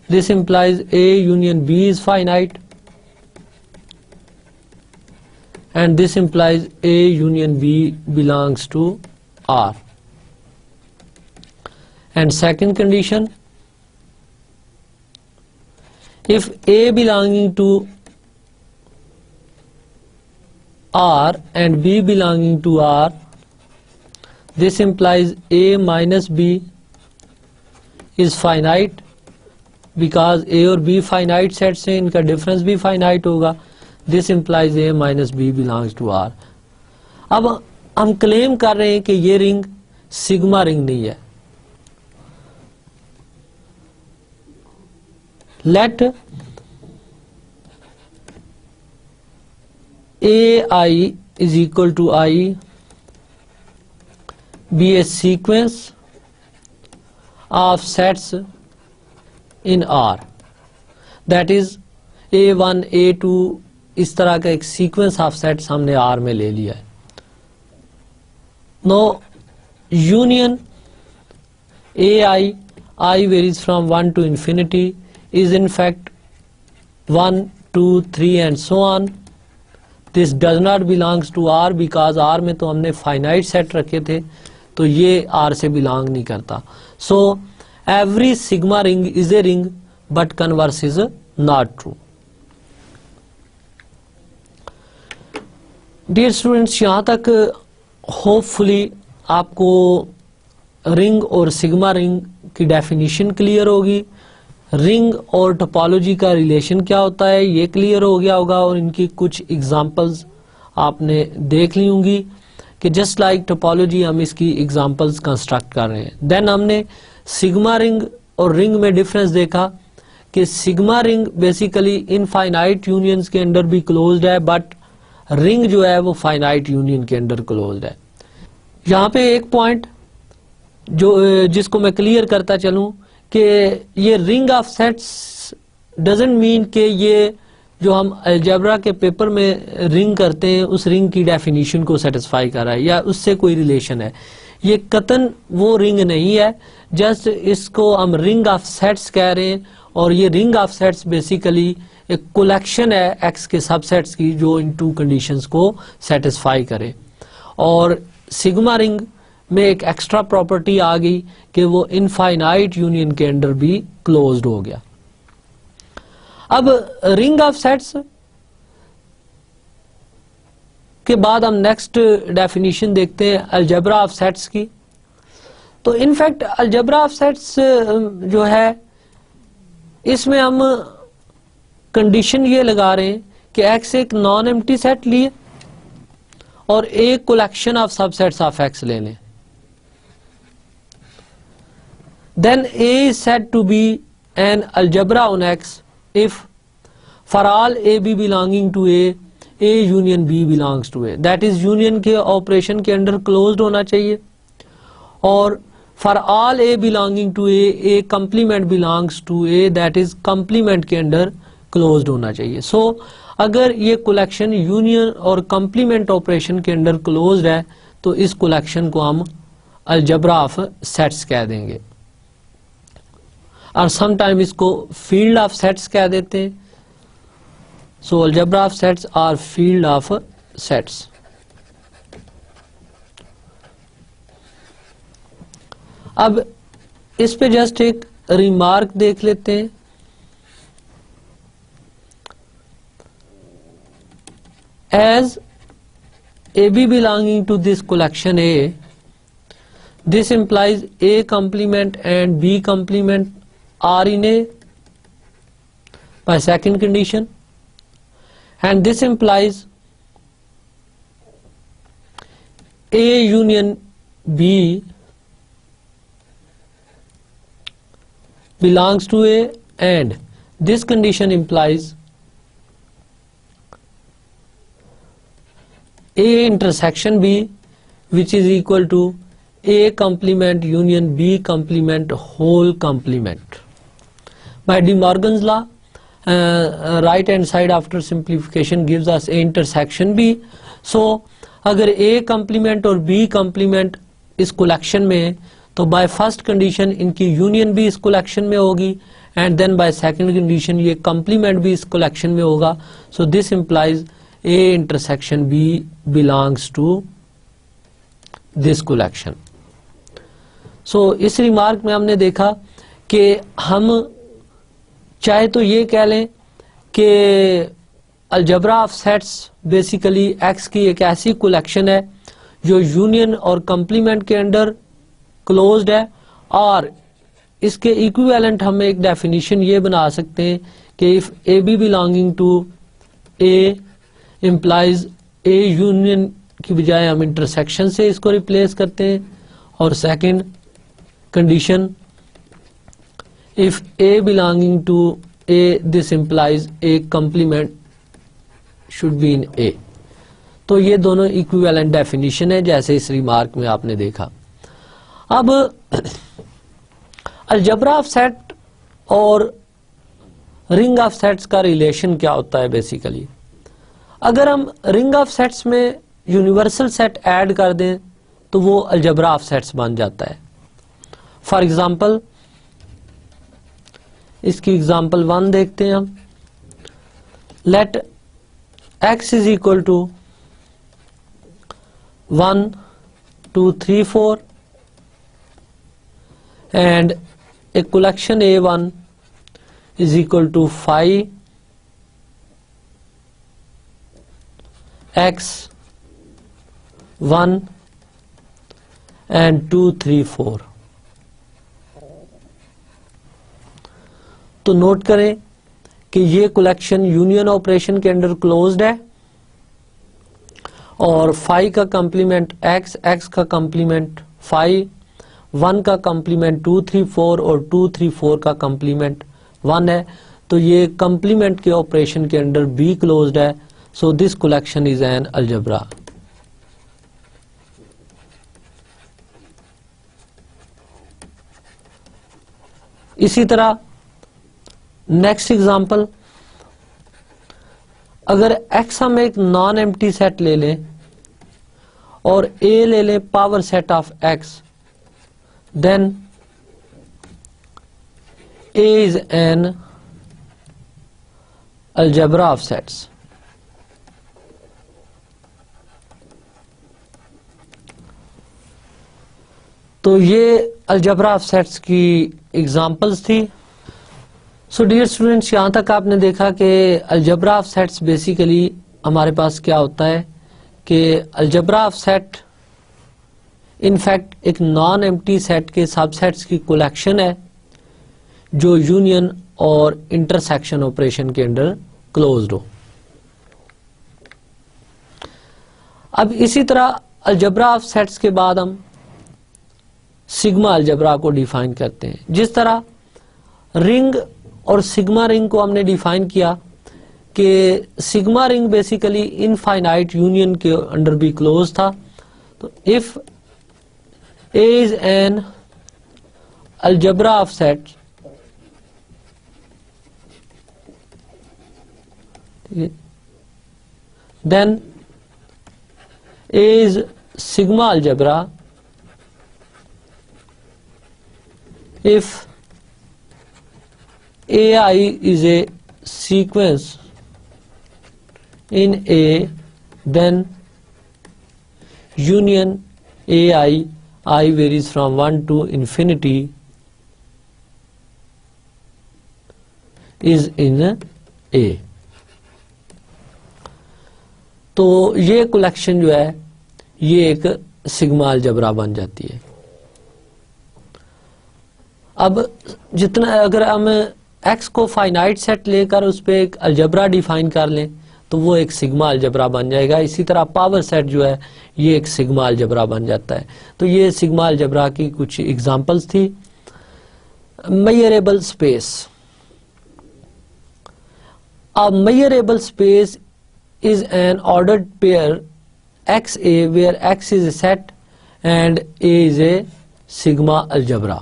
This implies A union B is finite, and this implies A union B belongs to R. And second condition, if A belonging to R and B belonging to R, this implies A minus B is finite because A और B finite sets हैं, इनका difference भी finite होगा. This implies A minus B belongs to R. अब हम claim कर रहे हैं कि ये रिंग सिग्मा रिंग नहीं है. Let AI is equal to I be a sequence of sets in R, that is A1 A2 इस तरह का एक सीक्वेंस ऑफ सेट्स हमने R में ले लिया है. Now union I varies from 1 to infinity is in fact 1 2 3 and so on. This does not belongs to R because R में तो हमने फाइनाइट सेट रखे थे, तो ये R से बिलोंग नहीं करता. So every sigma ring is a ring but converse is not true. Dear students, यहाँ तक होपफुली आपको रिंग और सिग्मा रिंग की डेफिनेशन क्लियर होगी. रिंग और टोपोलॉजी का रिलेशन क्या होता है ये क्लियर हो गया होगा, और इनकी कुछ एग्जांपल्स आपने देख ली होंगी कि जस्ट लाइक टोपोलॉजी हम इसकी एग्जांपल्स कंस्ट्रक्ट कर रहे हैं. देन हमने सिग्मा रिंग और रिंग में डिफरेंस देखा कि sigma ring basically infinite unions के अंडर भी क्लोज्ड है, बट रिंग जो है वो फाइनाइट यूनियन के अंडर क्लोज्ड है. यहाँ पे एक पॉइंट जो जिसको मैं क्लियर करता चलूं कि ये ring of sets doesn't mean कि ये जो हम अलजेब्रा के पेपर में रिंग करते हैं उस रिंग की डेफिनेशन को सेटिस्फाई कर रहा है या उससे कोई रिलेशन है। ये कतन वो रिंग नहीं है, जस्ट इसको हम रिंग ऑफ सेट्स कह रहे हैं, और ये रिंग ऑफ सेट्स बेसिकली एक कलेक्शन है एक्स के सबसेट्स की जो इन टू कंडीशंस को सेटिस्फाई करे। और सिग्मा रिंग में एक एक्स्ट्रा प्रॉपर्टी आ गई कि वो इनफाइनाइट यूनियन के अंडर भी क्लोज्ड हो गया। अब रिंग ऑफ सेट्स के बाद हम नेक्स्ट डेफिनेशन देखते हैं अलजेब्रा ऑफ सेट्स की। तो इनफैक्ट अलजेब्रा ऑफ सेट्स जो है इसमें हम कंडीशन ये लगा रहे हैं कि एक्स एक नॉन एम्प्टी सेट लिए और एक collection of subsets of X ले लें, then A is said to be an algebra on X if for all A B belonging to A union B belongs to A, that is union के operation के under closed होना चाहिए, और for all A belonging to A complement belongs to A, that is complement के under closed होना चाहिए। So अगर ये कलेक्शन यूनियन और कंप्लीमेंट ऑपरेशन के अंडर क्लोज्ड है तो इस कलेक्शन को हम अलजेब्रा ऑफ सेट्स कह देंगे, और समटाइम इसको फील्ड ऑफ सेट्स कह देते हैं। So algebra of sets are field of sets. अब इस पे जस्ट एक रिमार्क देख लेते हैं। As A B belonging to this collection A, this implies A complement and B complement are in A by second condition, and this implies A union B belongs to A, and this condition implies A intersection B, which is equal to A complement union B complement whole complement. By De Morgan's law, right hand side after simplification gives us A intersection B. So अगर A complement और B complement इस collection में है तो by first condition इनकी union भी इस collection में होगी, and then by second condition ये complement भी इस collection में होगा. So this implies A intersection B belongs to this collection. सो इस रिमार्क में हमने देखा कि हम चाहे तो ये कह लें कि algebra of sets basically x की एक ऐसी कलेक्शन है जो यूनियन और कंप्लीमेंट के अंडर क्लोज्ड है, और इसके इक्विवेलेंट हम एक डेफिनेशन ये बना सकते हैं कि if A B belonging to A implies A union की बजाय हम इंटरसेक्शन से इसको रिप्लेस करते हैं, और second condition if A belonging to A, this implies A complement should be in A. तो ये दोनों इक्विवेलेंट डेफिनेशन है जैसे इस रिमार्क में आपने देखा। अब अलजेब्रा ऑफ सेट और रिंग ऑफ सेट्स का रिलेशन क्या होता है बेसिकली। अगर हम रिंग ऑफ सेट्स में यूनिवर्सल सेट ऐड कर दें तो वो अलजेब्रा ऑफ सेट्स बन जाता है। फॉर एग्जाम्पल इसकी एग्जाम्पल 1 देखते हैं हम। Let x is equal to 1 2 3 4 and a collection A1 is equal to 5 x 1 and 2 3 4। तो नोट करें कि ये कलेक्शन यूनियन ऑपरेशन के अंडर क्लोज्ड है, और 5 का कंप्लीमेंट x, x का कंप्लीमेंट 5, 1 का कंप्लीमेंट 2 3 4 और 2 3 4 का कंप्लीमेंट 1 है। तो ये कंप्लीमेंट के ऑपरेशन के अंडर B क्लोज्ड है। सो this collection is an algebra. इसी तरह नेक्स्ट एग्जाम्पल अगर x हम एक नॉन एम्प्टी सेट ले लें और a ले लें power set of x, then a is an algebra of sets. तो ये अलजेब्रा ऑफ सेट्स की एग्जांपल्स थी। सो डियर स्टूडेंट्स, यहाँ तक आपने देखा कि अलजेब्रा ऑफ सेट्स बेसिकली हमारे पास क्या होता है कि अलजेब्रा ऑफ सेट इनफैक्ट एक नॉन एम्प्टी सेट के सबसेट्स की कलेक्शन है जो यूनियन और इंटरसेक्शन ऑपरेशन के अंडर क्लोज्ड हो। अब इसी तरह अलजेब्रा ऑफ सेट्स के बाद हम सिग्मा अलजेब्रा को डिफाइन करते हैं। जिस तरह रिंग और सिग्मा रिंग को हमने डिफाइन किया कि sigma ring basically infinite union के अंडर भी क्लोज था। तो if A is N algebra of set, then A is sigma algebra if AI is a sequence in A, then union AI, I varies from 1 to infinity, is in A। तो ये collection जो है ये एक sigma algebra बन जाती है। अब जितना अगर हम x को फाइनाइट सेट लेकर उस पर एक अलजेब्रा डिफाइन कर लें तो वो एक सिग्मा अलजेब्रा बन जाएगा। इसी तरह पावर सेट जो है ये एक सिग्मा अलजेब्रा बन जाता है। तो ये सिग्मा अलजेब्रा की कुछ एग्जांपल्स थी। Measurable space, a measurable space is an ordered pair XA where X is a set and A is a sigma algebra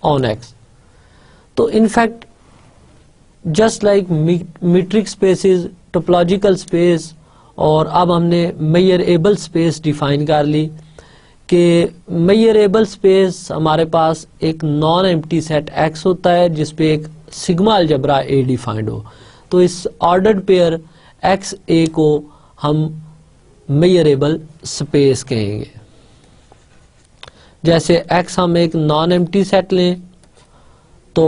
on X. तो in fact just like metric spaces, topological space और अब हमने measurable space define कर ली कि measurable space हमारे पास एक non empty set X होता है जिसपे एक सिग्मा अलजेब्रा A डिफाइंड हो। तो इस ऑर्डर्ड पेयर एक्स ए को हम मेजरेबल स्पेस कहेंगे। जैसे एक्स हम एक नॉन एम्प्टी सेट लें तो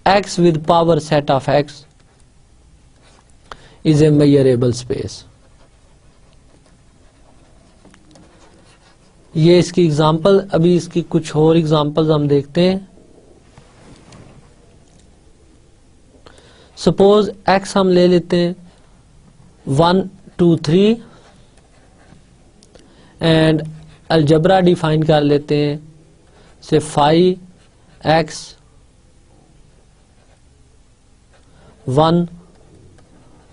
x with power set of x is a measurable space. ये इसकी एग्जांपल, अभी इसकी कुछ और एग्जांपल्स हम देखते हैं। सपोज x हम ले लेते हैं 1 2 3 एंड अलजेब्रा डिफाइन कर लेते हैं से 5x 1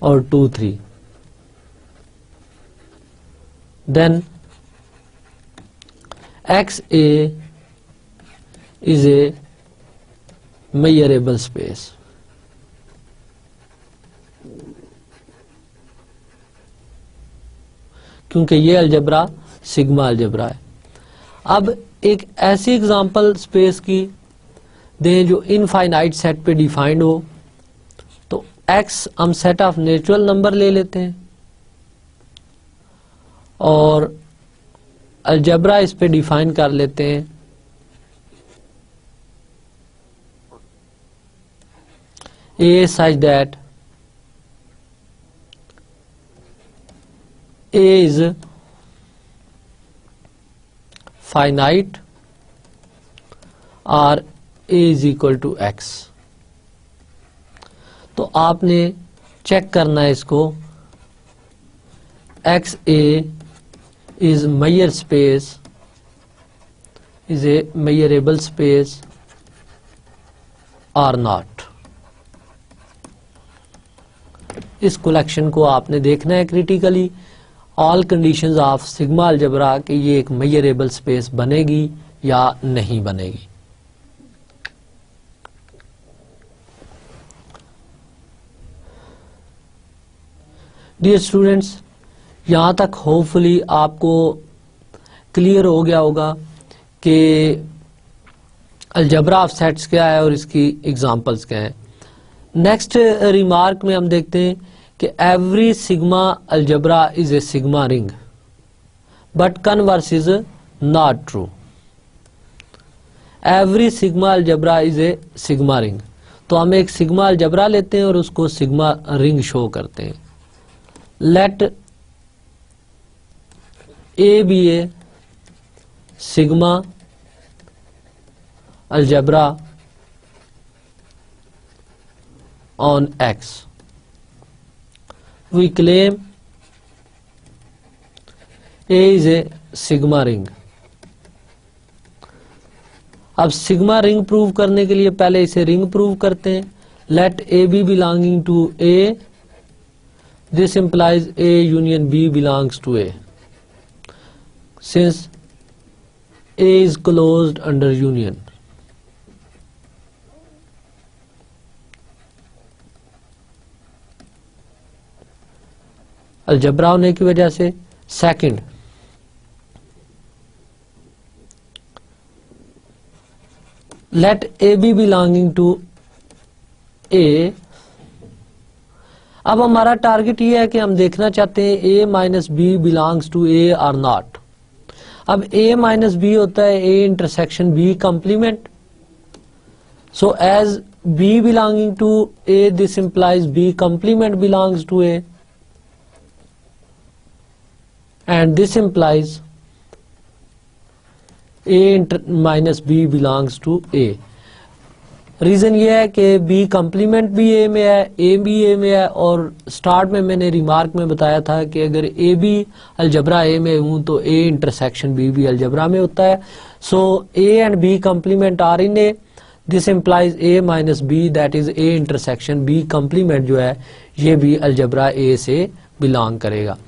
और 2 3, then XA is a measurable space। क्योंकि ये अलजेब्रा सिग्मा अलजेब्रा है। अब एक ऐसी एग्जांपल स्पेस की दें जो इनफाइनाइट सेट पे डिफाइंड हो। तो x हम सेट ऑफ नेचुरल नंबर ले लेते हैं और अलजेब्रा इस पे डिफाइन कर लेते हैं A such that A is finite or A is equal to X। तो आपने चेक करना है इसको, XA is measure space, is a measurable space or not। इस कलेक्शन को आपने देखना है critically, all conditions of sigma algebra कि ये एक मेजरेबल स्पेस बनेगी या नहीं बनेगी। डियर स्टूडेंट्स, यहाँ तक होपफुली आपको क्लियर हो गया होगा कि अलजबरा ऑफ सेट्स क्या है और इसकी एग्जांपल्स क्या हैं। नेक्स्ट रिमार्क में हम देखते हैं कि every sigma algebra is a sigma ring but converse is not true. Every sigma algebra is a sigma ring, तो हम एक सिग्मा अलजबरा लेते हैं और उसको सिग्मा रिंग शो करते हैं। Let A be a sigma algebra on X. We claim A is a sigma ring. अब सिग्मा रिंग प्रूव करने के लिए पहले इसे रिंग प्रूव करते हैं। Let A B belonging to A, this implies A union B belongs to A, since A is closed under union. Algebra होने की वजह से। Second, let A B belonging to A. अब हमारा टारगेट ये है कि हम देखना चाहते हैं A minus B belongs to A और नॉट। अब ए माइनस बी होता है A intersection B complement, so as B belonging to A this implies B complement belongs to A, and this implies a minus b belongs to a। Reason ये है कि b complement भी a में है, a भी a में है, और स्टार्ट में मैंने रिमार्क में बताया था कि अगर a भी अलजबरा a में हूं तो a इंटरसेक्शन b भी अलजबरा में होता है। So a and b complement are in a, this implies a minus b that is a intersection b complement जो है ये भी अलजबरा a से बिलोंग करेगा।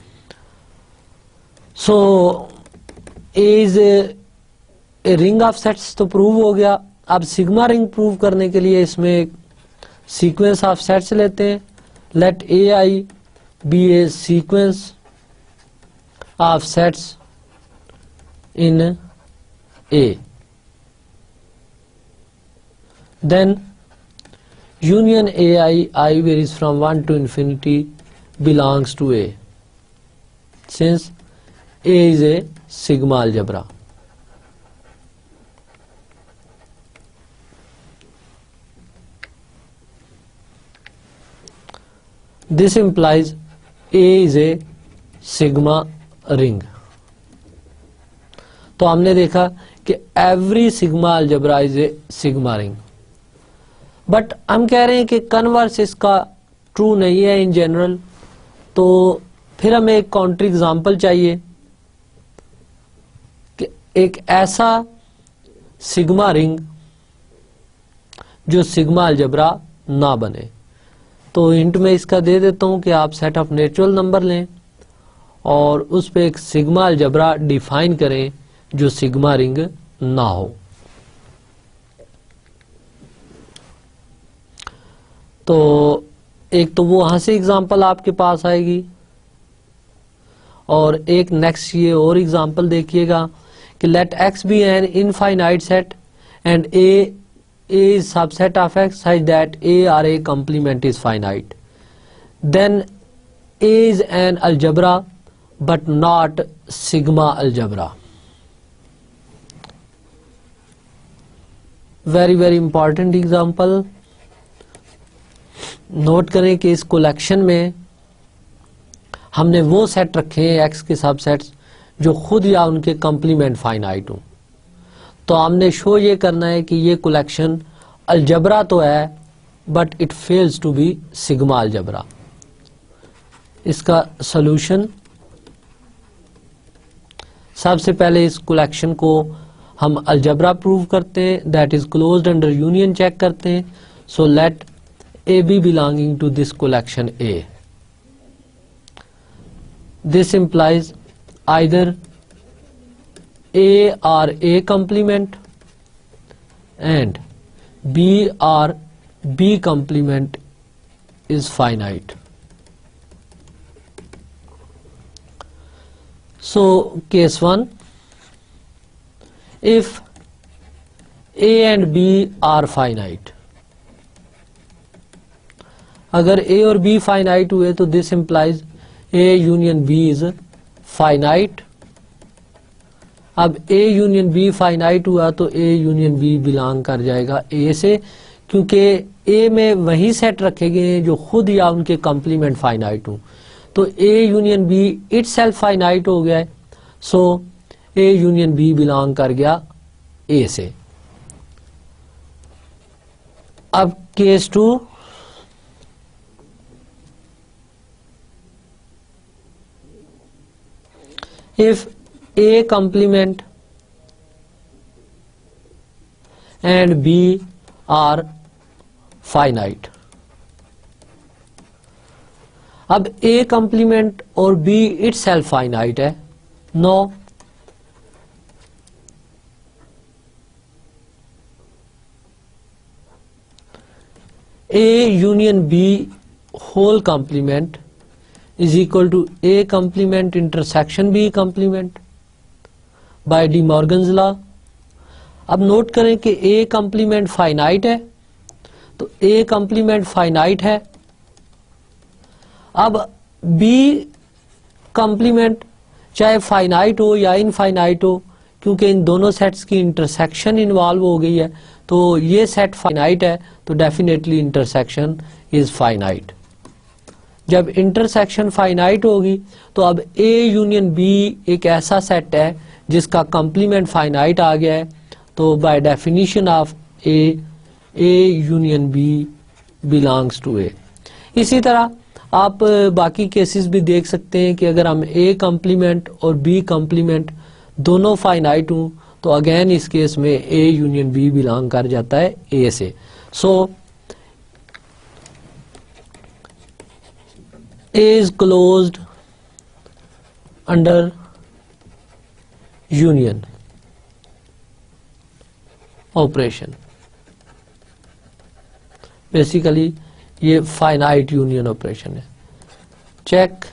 So A is a ring of sets तो प्रूव हो गया। अब सिग्मा रिंग प्रूव करने के लिए इसमें एक सीक्वेंस ऑफ सेट्स लेते हैं। Let A I be a sequence of sets in A, then union A I varies from 1 to infinity belongs to A, since A is a sigma algebra। This implies A is a sigma ring। तो हमने देखा कि every sigma algebra is a sigma ring, but हम कह रहे हैं कि converse इसका ट्रू नहीं है इन जनरल, तो फिर हमें एक काउंटर एग्जांपल चाहिए कि एक ऐसा सिग्मा रिंग जो सिग्मा अलजबरा ना बने। तो हिंट में इसका दे देता हूं कि आप सेट ऑफ नेचुरल नंबर लें और उस पे एक सिग्मा अलजबरा डिफाइन करें जो सिग्मा रिंग ना हो। तो एक तो वो वहां से एग्जांपल आपके पास आएगी, और एक नेक्स्ट ये और एग्जांपल देखिएगा कि let X be an infinite set and A is subset of X such that A or A complement is finite, then A is an algebra but not sigma algebra. Very very important example. Note करें कि इस collection में हमने वो set रखे हैं x के subsets जो खुद या उनके कंप्लीमेंट फाइनाइट हों। तो हमने शो ये करना है कि ये कलेक्शन अलजबरा तो है but it fails to be sigma algebra. इसका सॉल्यूशन, सबसे पहले इस कलेक्शन को हम अलजबरा प्रूव करते हैं, that is closed under union check करते हैं। So let A B belonging to this collection A, this implies either A or A complement and B or B complement is finite। So case 1, if A and B are finite, अगर A और B finite हुए तो this implies A union B is finite. अब A union B finite हुआ तो A union B belong कर जाएगा A से, क्योंकि A में वही सेट रखे गए हैं जो खुद या उनके कॉम्प्लीमेंट फाइनाइट हों. तो A union B itself finite हो गया है, so A union B belong कर गया A से. अब case 2, if A complement and B are finite. अब A complement और B itself finite है. No, A union B whole complement is equal to A complement intersection B complement by De Morgan's law. अब note करें कि A complement finite है, तो A complement finite है. अब B complement चाहे फाइनाइट हो या इनफाइनाइट हो, क्योंकि इन दोनों सेट्स की इंटरसेक्शन इन्वॉल्व हो गई है, तो ये सेट फाइनाइट है, तो डेफिनेटली इंटरसेक्शन इज फाइनाइट. जब इंटरसेक्शन फाइनाइट होगी तो अब A यूनियन B एक ऐसा सेट है जिसका कॉम्प्लीमेंट फाइनाइट आ गया है, तो by definition of A union B belongs to A. इसी तरह आप बाकी केसेस भी देख सकते हैं कि अगर हम A कॉम्प्लीमेंट और B कॉम्प्लीमेंट दोनों फाइनाइट हूं तो अगेन इस केस में A यूनियन B बिलोंग कर जाता है A से. So A is closed under union operation. Basically ये फाइनाइट यूनियन ऑपरेशन है. Check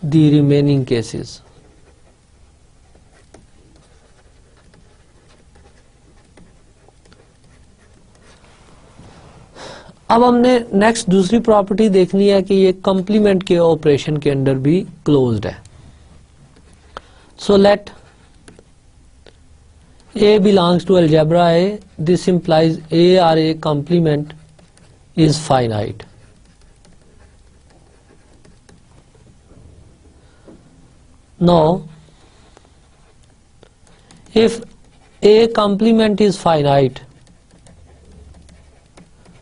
the remaining cases. अब हमने नेक्स्ट दूसरी प्रॉपर्टी देखनी है कि ये कॉम्प्लीमेंट के ऑपरेशन के अंडर भी क्लोज्ड है. So let A belongs to algebra A. This implies A or A complement is finite. Now, if A complement is finite,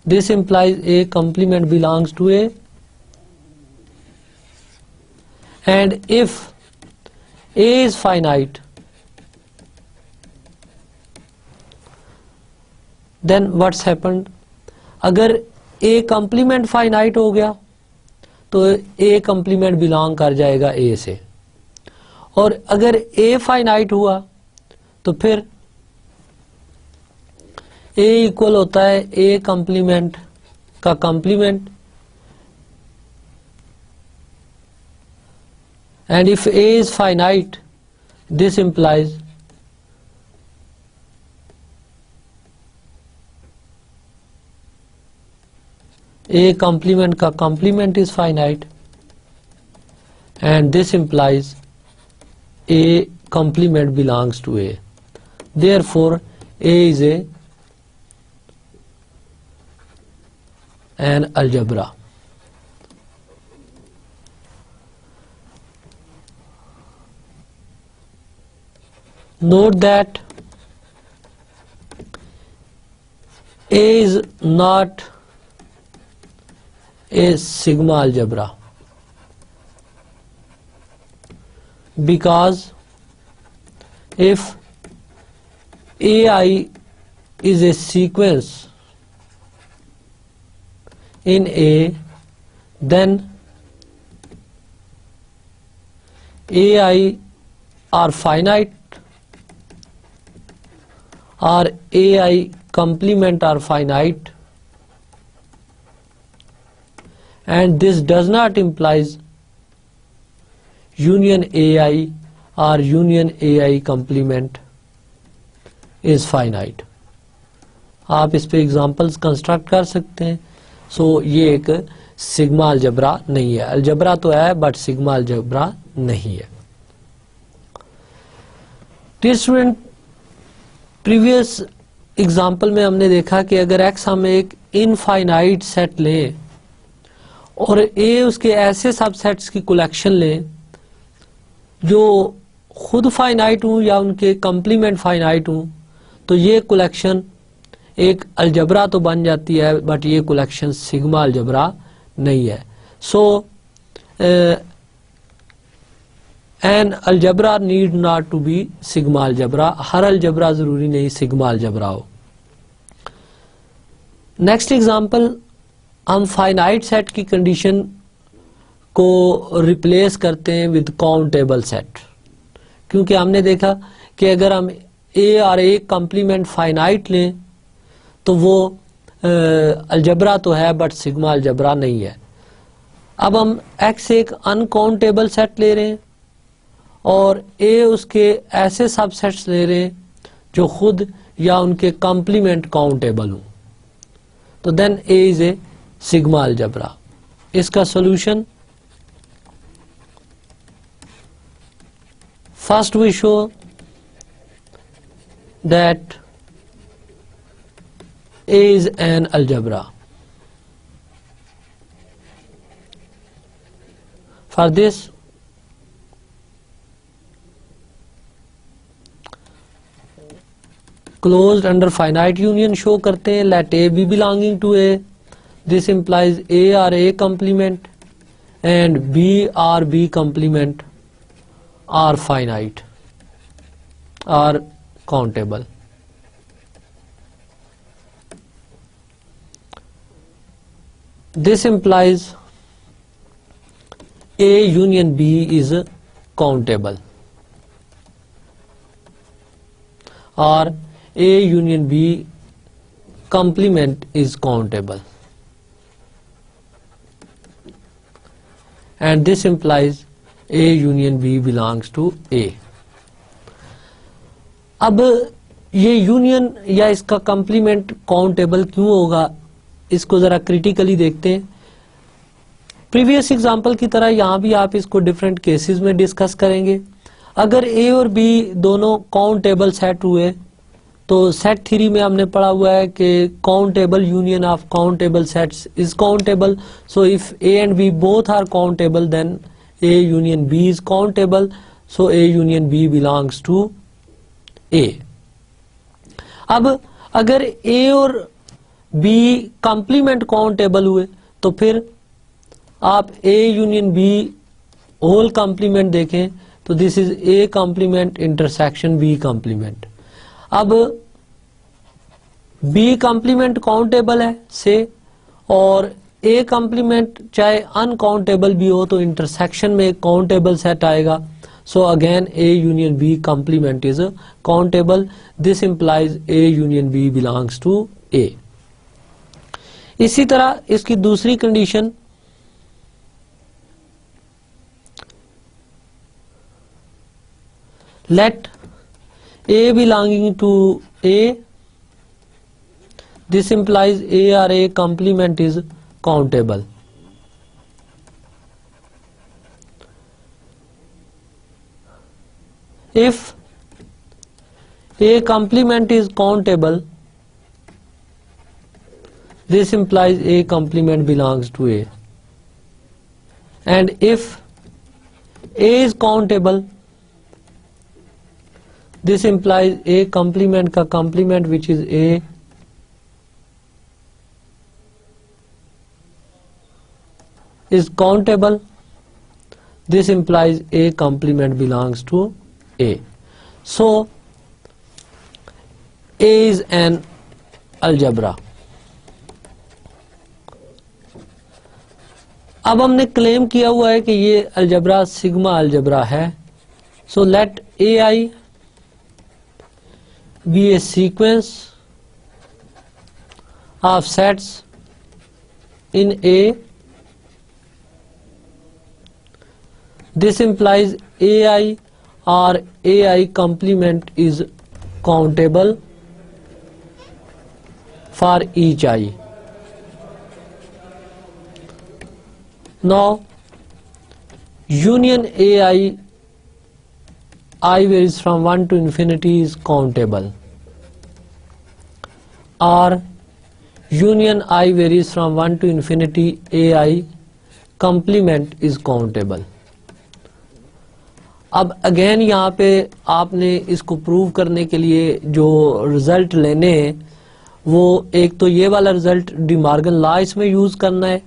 this implies A complement belongs to A, and if A is finite, then what's happened? अगर A complement finite हो गया तो A complement belong कर जाएगा A से, और अगर A finite हुआ तो फिर A इक्वल होता है A complement का complement, and if A is finite, this implies A complement का complement is finite, and this implies A complement belongs to A. Therefore, A is an algebra. Note that A is not a sigma algebra because if AI is a sequence in A, then AI are finite or AI complement are finite, and this does not implies union AI or union AI complement is finite. आप इस पे examples construct कर सकते हैं. सो ये एक sigma algebra नहीं है. अलजबरा तो है बट सिग्मा अलजबरा नहीं है. डियर स्टूडेंट, प्रीवियस एग्जाम्पल में हमने देखा कि अगर एक्स हम एक इनफाइनाइट सेट लें और ए उसके ऐसे सबसेट्स की कलेक्शन लें जो खुद फाइनाइट हूं या उनके कंप्लीमेंट फाइनाइट हूं, तो ये कलेक्शन एक अलजबरा तो बन जाती है बट ये कलेक्शन सिग्मा अलजबरा नहीं है. So an algebra need not to be sigma algebra. हर अलजबरा जरूरी नहीं सिग्मा अलजबरा हो. नेक्स्ट एग्जांपल, हम फाइनाइट सेट की कंडीशन को रिप्लेस करते हैं विद काउंटेबल सेट, क्योंकि हमने देखा कि अगर हम ए और ए कंप्लीमेंट फाइनाइट लें तो वो अलजबरा तो है बट सिग्मा अलजबरा नहीं है. अब हम एक्स एक अनकाउंटेबल सेट ले रहे हैं और ए उसके ऐसे सबसेट्स ले रहे हैं जो खुद या उनके कंप्लीमेंट काउंटेबल हो, तो then A is a sigma algebra. इसका solution, first we show that A is an algebra. For this, closed under finite union show करते हैं. Let A be belonging to A. This implies A or A complement and B or B complement are finite or countable. This implies A union B is countable or A union B complement is countable, and this implies A union B belongs to A. अब ये union या इसका complement countable क्यों होगा, इसको जरा critically देखते हैं. प्रीवियस एग्जांपल की तरह यहां भी आप इसको डिफरेंट केसेस में डिस्कस करेंगे. अगर ए और बी दोनों काउंटेबल सेट हुए तो सेट थ्योरी में हमने पढ़ा हुआ है कि countable union of countable sets is countable. So if A and B both are countable then A union B is countable. So A union B belongs to A. अब अगर ए और बी कंप्लीमेंट काउंटेबल हुए तो फिर आप A union B whole complement देखें तो this is A complement intersection B complement. अब बी कंप्लीमेंट काउंटेबल है से, और ए कंप्लीमेंट चाहे अनकाउंटेबल भी हो तो इंटरसेक्शन में काउंटेबल सेट आएगा. So again A union B complement is countable. This implies A union B belongs to A. इसी तरह इसकी दूसरी condition, let A belonging to A, this implies A or A complement is countable. If A complement is countable, this implies A complement belongs to A. And if A is countable, this implies A complement का complement which is A is countable. This implies A complement belongs to A. So A is an algebra. अब हमने claim किया हुआ है कि ये algebra sigma algebra है. सो let A I be a sequence of sets in A this implies AI or AI complement is countable for each I. Now union AI I varies from 1 to infinity is countable, or union I varies from 1 to infinity AI complement is countable. अब again यहाँ पे आपने इसको prove करने के लिए जो result लेने हैं वो एक तो ये वाला रिजल्ट डी मॉर्गन लॉ इसमें यूज करना है,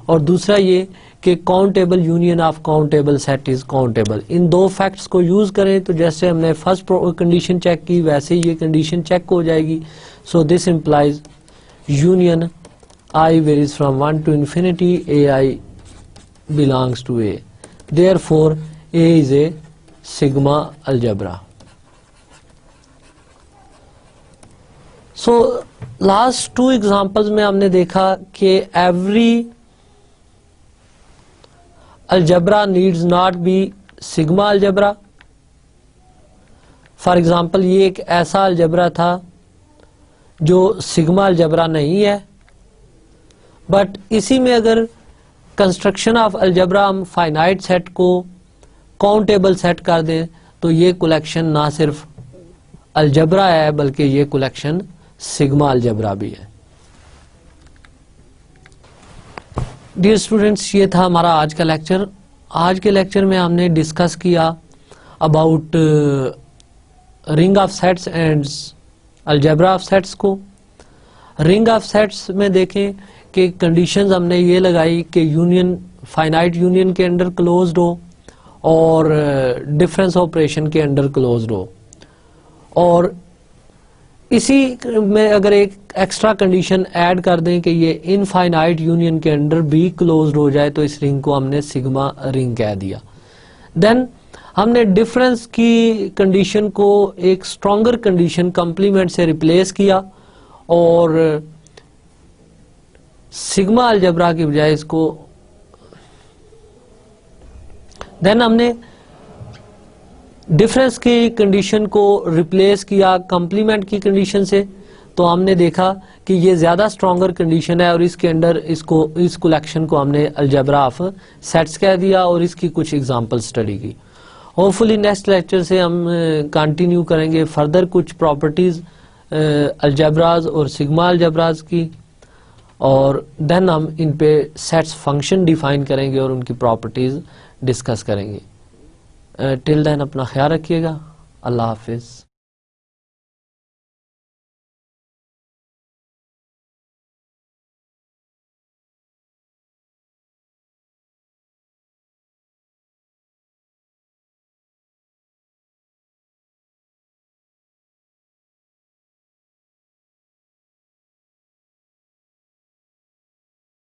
और दूसरा ये कि countable union of countable set is countable. इन दो फैक्ट्स को यूज करें तो जैसे हमने फर्स्ट कंडीशन चेक की वैसे ही ये कंडीशन चेक हो जाएगी। So this implies union I varies from 1 to infinity A I belongs to A, therefore A is a sigma algebra. So last two examples में हमने देखा कि every algebra needs not be sigma algebra. For example ये एक ऐसा algebra था जो sigma algebra नहीं है, बट इसी में अगर कंस्ट्रक्शन ऑफ अलजेब्रा हम फाइनाइट सेट को काउंटेबल सेट कर दें तो ये कलेक्शन ना सिर्फ अलजेब्रा है बल्कि ये कलेक्शन सिग्मा अलजेब्रा भी है। डियर स्टूडेंट्स, ये था हमारा आज का लेक्चर। आज के लेक्चर में हमने डिस्कस किया about ring of sets and algebra of sets को। रिंग ऑफ सेट्स में देखें कि कंडीशंस हमने ये लगाई कि यूनियन फाइनाइट यूनियन के अंडर क्लोज्ड हो और डिफरेंस ऑपरेशन के अंडर क्लोज्ड हो, और इसी में अगर एक एक्स्ट्रा कंडीशन ऐड कर दें कि ये इनफाइनाइट यूनियन के अंडर भी क्लोज्ड हो जाए तो इस रिंग को हमने सिग्मा रिंग कह दिया। देन हमने डिफरेंस की कंडीशन को एक स्ट्रॉन्गर कंडीशन कंप्लीमेंट से रिप्लेस किया और सिग्मा अलजेब्रा की बजाय इसको, देन हमने डिफरेंस की कंडीशन को रिप्लेस किया कंप्लीमेंट की कंडीशन से, तो हमने देखा कि ये ज्यादा स्ट्रॉन्गर कंडीशन है और इसके अंदर इसको इस कलेक्शन को हमने अलजेब्रा ऑफ सेट्स कह दिया और इसकी कुछ एग्जांपल स्टडी की। होपफुली नेक्स्ट लेक्चर से हम कंटिन्यू करेंगे फर्दर कुछ प्रॉपर्टीज अलजेब्राज और सिग्मा अलजेब्राज की, और देन हम इन पे सेट्स फंक्शन डिफाइन करेंगे और उनकी प्रॉपर्टीज डिस्कस करेंगे। टिल देन अपना ख्याल रखिएगा। अल्लाह हाफिज।